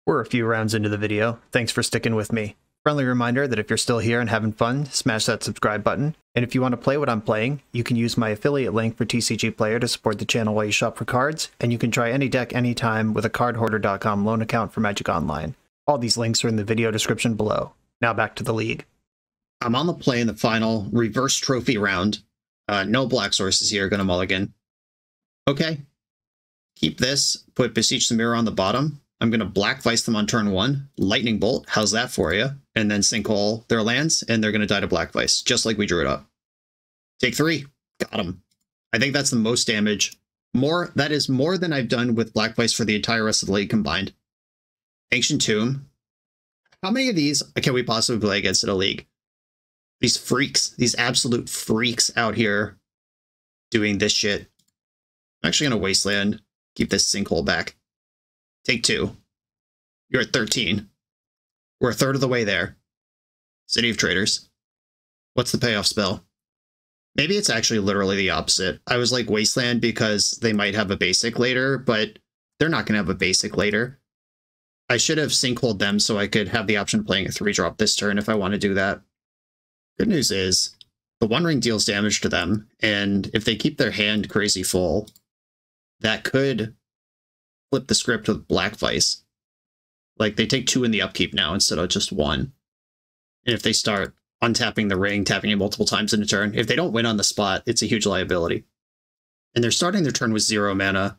We're a few rounds into the video. Thanks for sticking with me. Friendly reminder that if you're still here and having fun, smash that subscribe button. And if you want to play what I'm playing, you can use my affiliate link for TCG Player to support the channel while you shop for cards, and you can try any deck anytime with a cardhoarder.com loan account for Magic Online. All these links are in the video description below. Now back to the league. I'm on the play in the final reverse trophy round. No black sources here, gonna mulligan. Okay. Keep this, put Beseech the Mirror on the bottom. I'm going to Black Vice them on turn 1. Lightning Bolt, how's that for you? And then Sinkhole their lands, and they're going to die to Black Vice, just like we drew it up. Take 3. Got him. I think that's the most damage. That is more than I've done with Black Vice for the entire rest of the league combined. Ancient Tomb. How many of these can we possibly play against in a league? These freaks, these absolute freaks out here doing this shit. I'm actually going to Wasteland. Keep this Sinkhole back. Take 2. You're at 13. We're a third of the way there. City of Traders. What's the payoff spell? Maybe it's actually literally the opposite. I was like Wasteland because they might have a basic later, but they're not going to have a basic later. I should have Sinkholed them so I could have the option of playing a 3-drop this turn if I want to do that. Good news is, the One Ring deals damage to them, and if they keep their hand crazy full, that could flip the script with Black Vice. Like, they take 2 in the upkeep now instead of just 1. And if they start untapping the ring, tapping it multiple times in a turn, if they don't win on the spot, it's a huge liability. And they're starting their turn with 0 mana.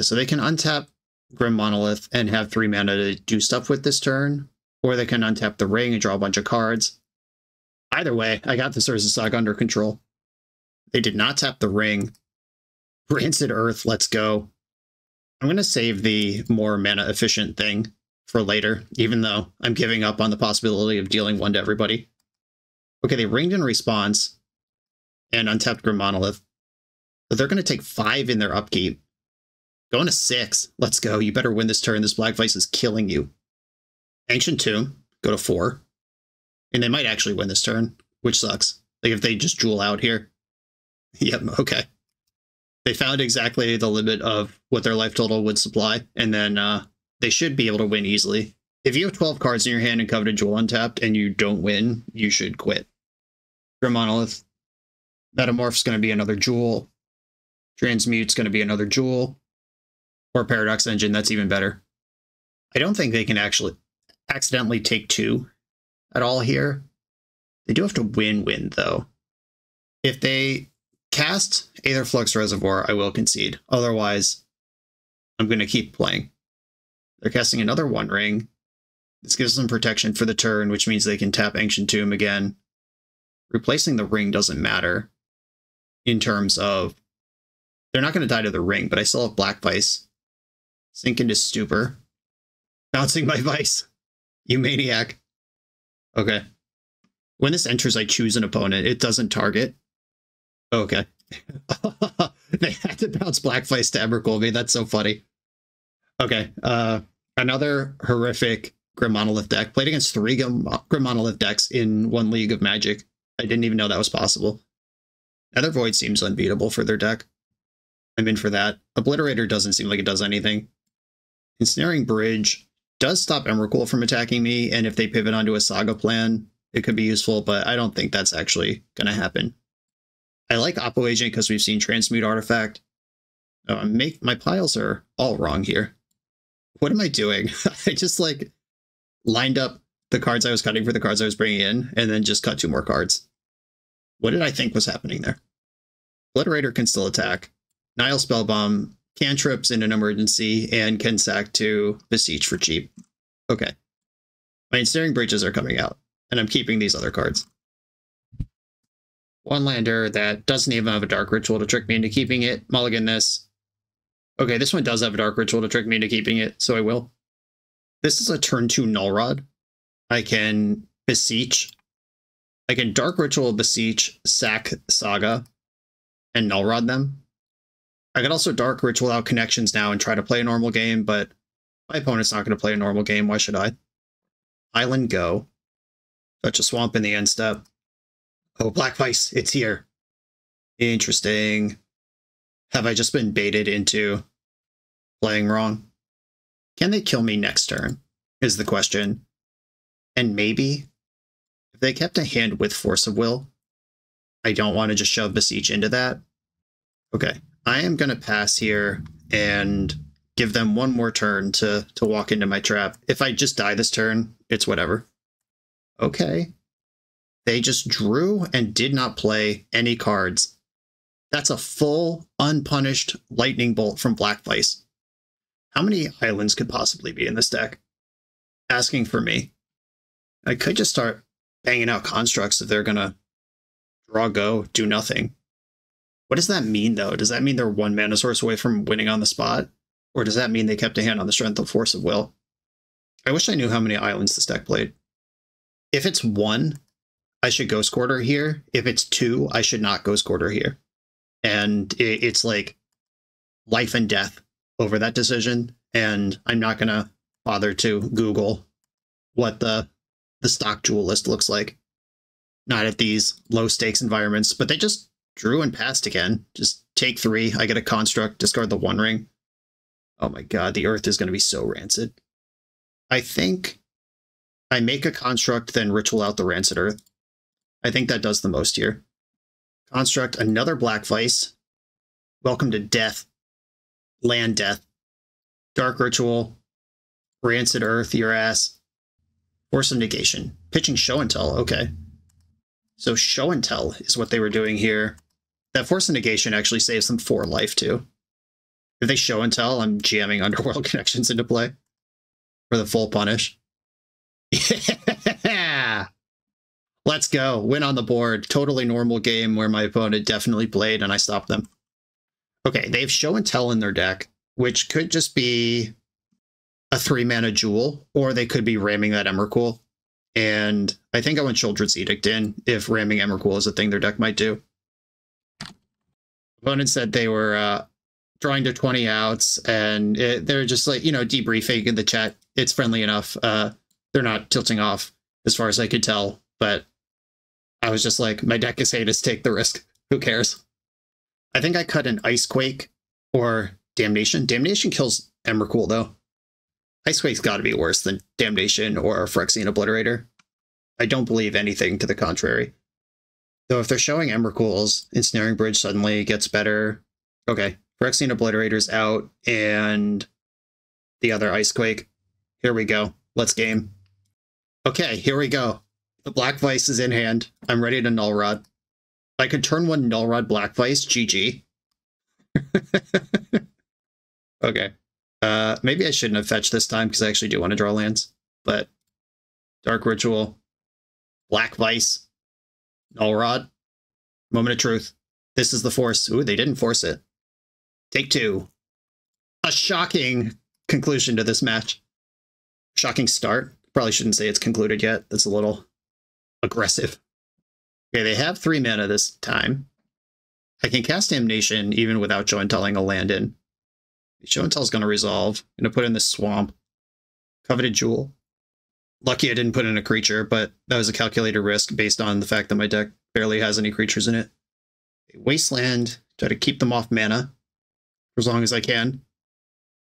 So they can untap Grim Monolith and have 3 mana to do stuff with this turn, or they can untap the ring and draw a bunch of cards. Either way, I got this Urza Saga under control. They did not tap the ring. Rancid Earth, let's go. I'm going to save the more mana efficient thing for later, even though I'm giving up on the possibility of dealing 1 to everybody. Okay, they ringed in response and untapped Grim Monolith. But they're going to take 5 in their upkeep. Going to 6. Let's go. You better win this turn. This Black Vice is killing you. Ancient Tomb. Go to 4. And they might actually win this turn, which sucks. Like if they just jewel out here. Yep, okay. They found exactly the limit of what their life total would supply, and then they should be able to win easily. If you have 12 cards in your hand and Coveted Jewel untapped and you don't win, you should quit. Grim Monolith. Metamorph's going to be another Jewel. Transmute's going to be another Jewel. Or Paradox Engine, that's even better. I don't think they can actually accidentally take 2 at all here. They do have to win, though. If they cast Aetherflux Reservoir, I will concede. Otherwise, I'm going to keep playing. They're casting another One Ring. This gives them protection for the turn, which means they can tap Ancient Tomb again. Replacing the ring doesn't matter in terms of... They're not going to die to the ring, but I still have Black Vice. Sink into Stupor. Bouncing my Vice. You maniac. Okay. When this enters, I choose an opponent. It doesn't target. Okay. They had to bounce Black Vice to Embercold me. That's so funny. Okay. Another horrific Grim Monolith deck. Played against 3 Grim Monolith decks in one league of Magic. I didn't even know that was possible. Nether Void seems unbeatable for their deck. I'm in for that. Obliterator doesn't seem like it does anything. Ensnaring Bridge does stop Emrakul from attacking me, and if they pivot onto a Saga plan, it could be useful, but I don't think that's actually going to happen. I like Oppo Agent because we've seen Transmute Artifact. My piles are all wrong here. What am I doing? I just like lined up the cards I was cutting for the cards I was bringing in, and then just cut 2 more cards. What did I think was happening there? Obliterator can still attack. Nile Spellbomb cantrips in an emergency and can sack to Beseech for cheap. Okay. My Ensnaring Bridges are coming out, and I'm keeping these other cards. One lander that doesn't even have a Dark Ritual to trick me into keeping it. Mulligan this. Okay, this one does have a Dark Ritual to trick me into keeping it, so I will. This is a turn 2 Null Rod. I can Beseech. I can Dark Ritual, Beseech, sack Saga, and Null Rod them. I could also Dark Ritual out Connections now and try to play a normal game, but my opponent's not going to play a normal game. Why should I? Island go. Touch a Swamp in the end step. Oh, Black Vice, it's here. Interesting. Have I just been baited into playing wrong? Can they kill me next turn, is the question. And maybe, if they kept a hand with Force of Will, I don't want to just shove Beseech into that. Okay, I am going to pass here and give them one more turn to walk into my trap. If I just die this turn, it's whatever. Okay. They just drew and did not play any cards. That's a full, unpunished lightning bolt from Black Vice. How many islands could possibly be in this deck? Asking for me. I could just start banging out constructs if they're going to draw go, do nothing. What does that mean, though? Does that mean they're 1 mana source away from winning on the spot? Or does that mean they kept a hand on the strength of Force of Will? I wish I knew how many islands this deck played. If it's 1, I should Ghost Quarter here. If it's 2, I should not Ghost Quarter here. And it's like life and death over that decision. And I'm not going to bother to Google what the stock jewel list looks like. Not at these low stakes environments, but they just drew and passed again. Just take 3. I get a construct, discard the 1 ring. Oh my god, the earth is going to be so rancid. I think I make a construct, then ritual out the rancid earth. I think that does the most here. Construct another Black Vice. Welcome to death. Land death. Dark Ritual. Rancid earth, your ass. Force of Negation. Pitching Show and Tell, okay. So Show and Tell is what they were doing here. That Force of Negation actually saves them 4 life too. If they Show and Tell, I'm jamming Underworld Connections into play for the full punish. Yeah! Let's go. Win on the board. Totally normal game where my opponent definitely played and I stopped them. Okay, they have Show and Tell in their deck, which could just be a 3-mana Jewel, or they could be ramming that Emrakul. And I think I went Children's Edict in if ramming Emrakul is a thing their deck might do. Opponent said they were drawing to 20 outs, and they're just like, you know, debriefing in the chat. It's friendly enough. They're not tilting off as far as I could tell, but I was just like, my deck is heinous, take the risk. Who cares? I think I cut an Icequake or Damnation. Damnation kills Emrakul, though. Icequake's got to be worse than Damnation or Phyrexian Obliterator. I don't believe anything to the contrary. Though if they're showing Emrakul's, Ensnaring Bridge suddenly gets better. Okay, Phyrexian Obliterator's out, and the other Icequake. Here we go. Let's game. Okay, here we go. The Black Vice is in hand. I'm ready to Null Rod. I could turn 1 Null Rod Black Vice. GG. Okay. Maybe I shouldn't have fetched this time because I actually do want to draw lands. But Dark Ritual, Black Vice, Null Rod, Moment of Truth. This is the force. Ooh, they didn't force it. Take 2. A shocking conclusion to this match. Shocking start. Probably shouldn't say it's concluded yet. That's a little aggressive. Okay, they have 3 mana this time. I can cast Damnation even without Show and Telling a land in. Show and Tell is going to resolve. I'm going to put in this Swamp. Coveted Jewel. Lucky I didn't put in a creature, but that was a calculated risk based on the fact that my deck barely has any creatures in it. Wasteland, try to keep them off mana for as long as I can.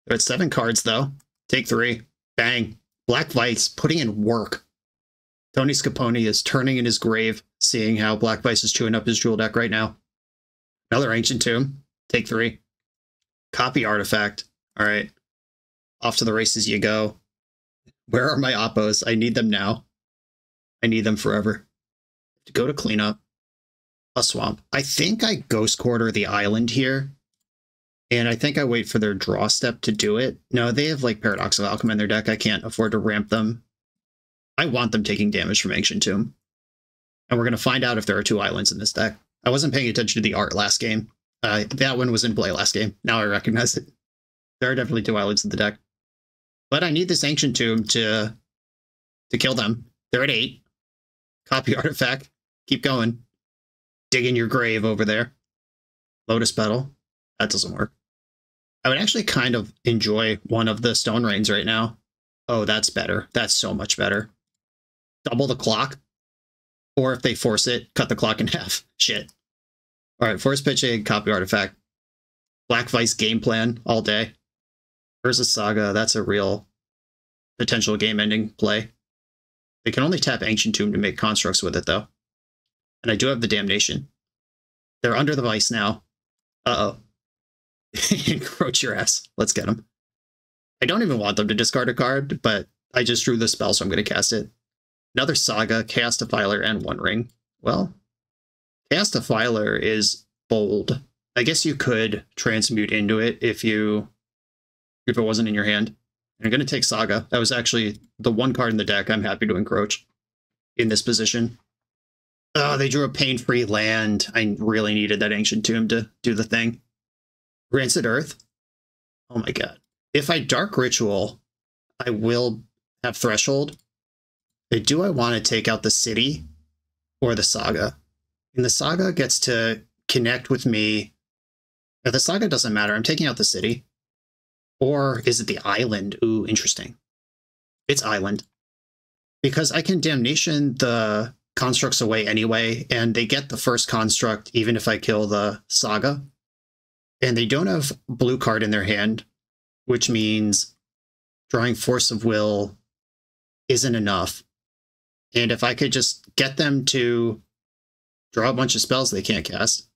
They're at 7 cards, though. Take 3. Bang. Black Vice putting in work. Tony Scaponi is turning in his grave, seeing how Black Vice is chewing up his Jewel deck right now. Another Ancient Tomb. Take 3. Copy Artifact. All right. Off to the races you go. Where are my Oppos? I need them now. I need them forever. To go to cleanup. A swamp. I think I Ghost Quarter the island here. And I think I wait for their draw step to do it. No, they have like Paradox of Alchemy in their deck. I can't afford to ramp them. I want them taking damage from Ancient Tomb. And we're going to find out if there are 2 islands in this deck. I wasn't paying attention to the art last game. That one was in play last game. Now I recognize it. There are definitely 2 islands in the deck. But I need this Ancient Tomb to kill them. They're at 8. Copy Artifact. Keep going. Dig in your grave over there. Lotus Petal. That doesn't work. I would actually kind of enjoy one of the Stone Rains right now. Oh, that's better. That's so much better. Double the clock. Or if they force it, cut the clock in half. Shit. All right, Force Pitching, Copy Artifact. Black Vice game plan all day. Urza Saga, that's a real potential game-ending play. They can only tap Ancient Tomb to make constructs with it, though. And I do have the Damnation. They're under the Vice now. Uh-oh. Encroach your ass. Let's get them. I don't even want them to discard a card, but I just drew the spell, so I'm going to cast it. Another Saga, Chaos Defiler, and One Ring. Well, Chaos Defiler is bold. I guess you could transmute into it if it wasn't in your hand. I'm going to take Saga. That was actually the one card in the deck I'm happy to encroach in this position. Oh, they drew a pain-free land. I really needed that Ancient Tomb to do the thing. Rancid Earth. Oh my god. If I Dark Ritual, I will have Threshold. But do I want to take out the City or the Saga? And the Saga gets to connect with me. If the Saga doesn't matter, I'm taking out the City. Or is it the Island? Ooh, interesting. It's Island. Because I can Damnation the constructs away anyway, and they get the first construct even if I kill the Saga. And they don't have blue card in their hand, which means drawing Force of Will isn't enough. And if I could just get them to draw a bunch of spells they can't cast.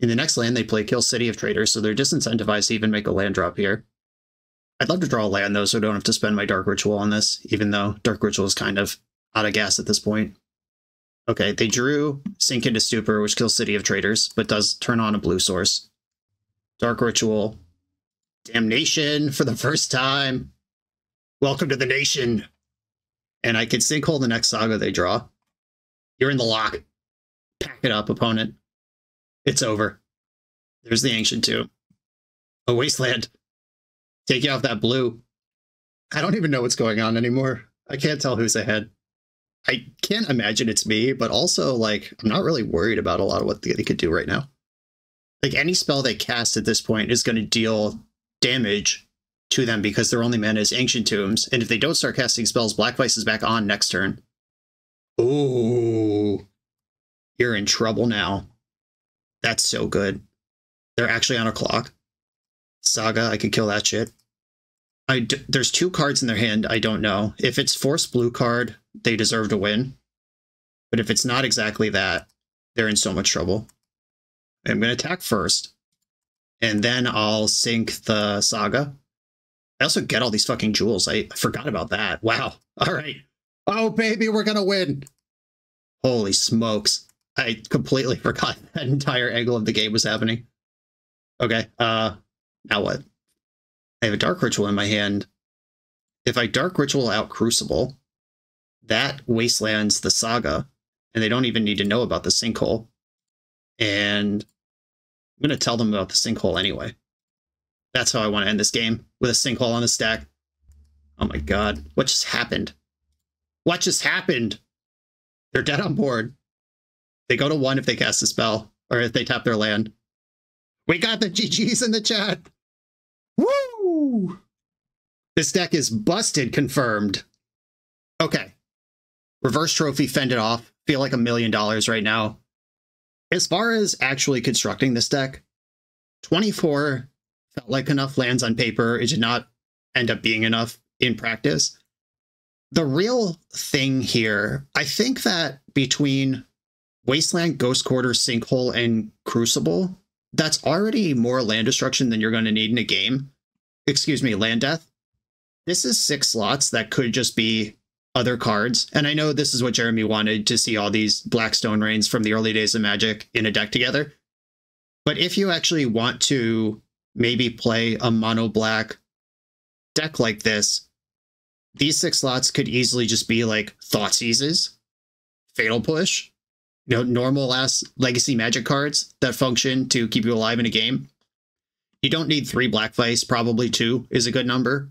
In the next land, they play Kill City of Traitors, so they're disincentivized to even make a land drop here. I'd love to draw a land, though, so I don't have to spend my Dark Ritual on this, even though Dark Ritual is kind of out of gas at this point. Okay, they drew Sink into Stupor, which kills City of Traitors, but does turn on a blue source. Dark Ritual. Damnation for the first time. Welcome to the nation. And I can Sinkhole the next Saga they draw. You're in the lock. Pack it up, opponent. It's over. There's the Ancient Tomb. A Wasteland. Take you off that blue. I don't even know what's going on anymore. I can't tell who's ahead. I can't imagine it's me, but also, like, I'm not really worried about a lot of what they could do right now. Like, any spell they cast at this point is going to deal damage to them because their only mana is Ancient Tombs. And if they don't start casting spells, Black Vice is back on next turn. Ooh. You're in trouble now. That's so good. They're actually on a clock. Saga, I could kill that shit. There's 2 cards in their hand, I don't know. If it's Force Blue card, they deserve to win. But if it's not exactly that, they're in so much trouble. I'm going to attack first. And then I'll sink the Saga. I also get all these fucking jewels. I forgot about that. Wow. All right. Oh, baby, we're going to win. Holy smokes. I completely forgot that entire angle of the game was happening. Okay. Now what? I have a Dark Ritual in my hand. If I Dark Ritual out Crucible, that wastelands the Saga, and they don't even need to know about the Sinkhole. And I'm going to tell them about the Sinkhole anyway. That's how I want to end this game, with a Sinkhole on the stack. Oh my god. What just happened? What just happened? They're dead on board. They go to 1 if they cast a spell, or if they tap their land. We got the GGs in the chat! Woo! This deck is busted confirmed. Okay. Reverse trophy fended off. Feel like $1 million right now. As far as actually constructing this deck, 24 felt like enough lands on paper. It did not end up being enough in practice. The real thing here, I think that between Wasteland, Ghost Quarter, Sinkhole, and Crucible, that's already more land destruction than you're going to need in a game. Excuse me, land death. This is 6 slots that could just be other cards. And I know this is what Jeremy wanted, to see all these Blackstone Rains from the early days of Magic in a deck together. But if you actually want to maybe play a mono black deck like this, these 6 slots could easily just be like Thoughtseizes, Fatal Push, you know, normal ass Legacy Magic cards that function to keep you alive in a game. You don't need 3 Black Vice, probably 2 is a good number.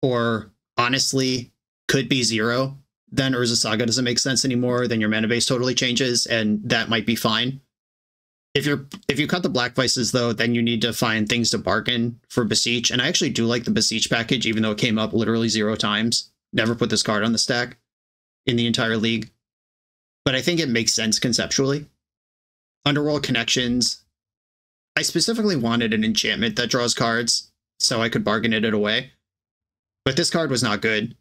Or honestly, could be 0. Then Urza Saga doesn't make sense anymore. Then your mana base totally changes, and that might be fine. If you cut the Black Vices, though, then you need to find things to bargain for Beseech. And I actually do like the Beseech package, even though it came up literally 0 times. Never put this card on the stack in the entire league. But I think it makes sense conceptually. Underworld Connections. I specifically wanted an enchantment that draws cards, so I could bargain it away. But this card was not good.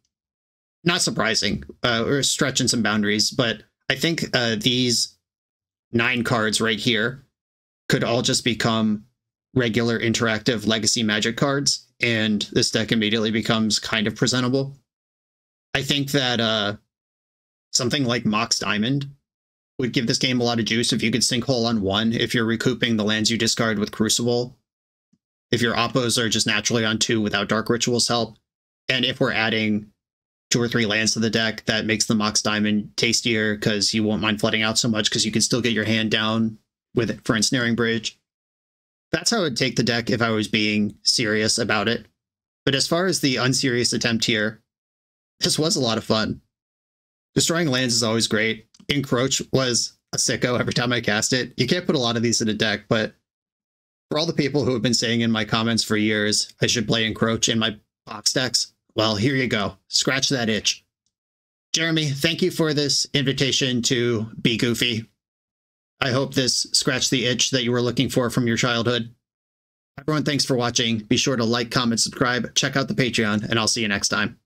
Not surprising. We're stretching some boundaries, but I think these 9 cards right here could all just become regular interactive Legacy Magic cards, and this deck immediately becomes kind of presentable. I think that something like Mox Diamond would give this game a lot of juice if you could Sinkhole on 1, if you're recouping the lands you discard with Crucible, if your Oppos are just naturally on 2 without Dark Ritual's help, and if we're adding 2 or 3 lands to the deck, that makes the Mox Diamond tastier because you won't mind flooding out so much because you can still get your hand down with it for Ensnaring Bridge. That's how I would take the deck if I was being serious about it. But as far as the unserious attempt here, this was a lot of fun. Destroying lands is always great. Encroach was a sicko every time I cast it. You can't put a lot of these in a deck, but for all the people who have been saying in my comments for years I should play Encroach in my box decks, well, here you go. Scratch that itch. Jeremy, thank you for this invitation to be goofy. I hope this scratched the itch that you were looking for from your childhood. Everyone, thanks for watching. Be sure to like, comment, subscribe, check out the Patreon, and I'll see you next time.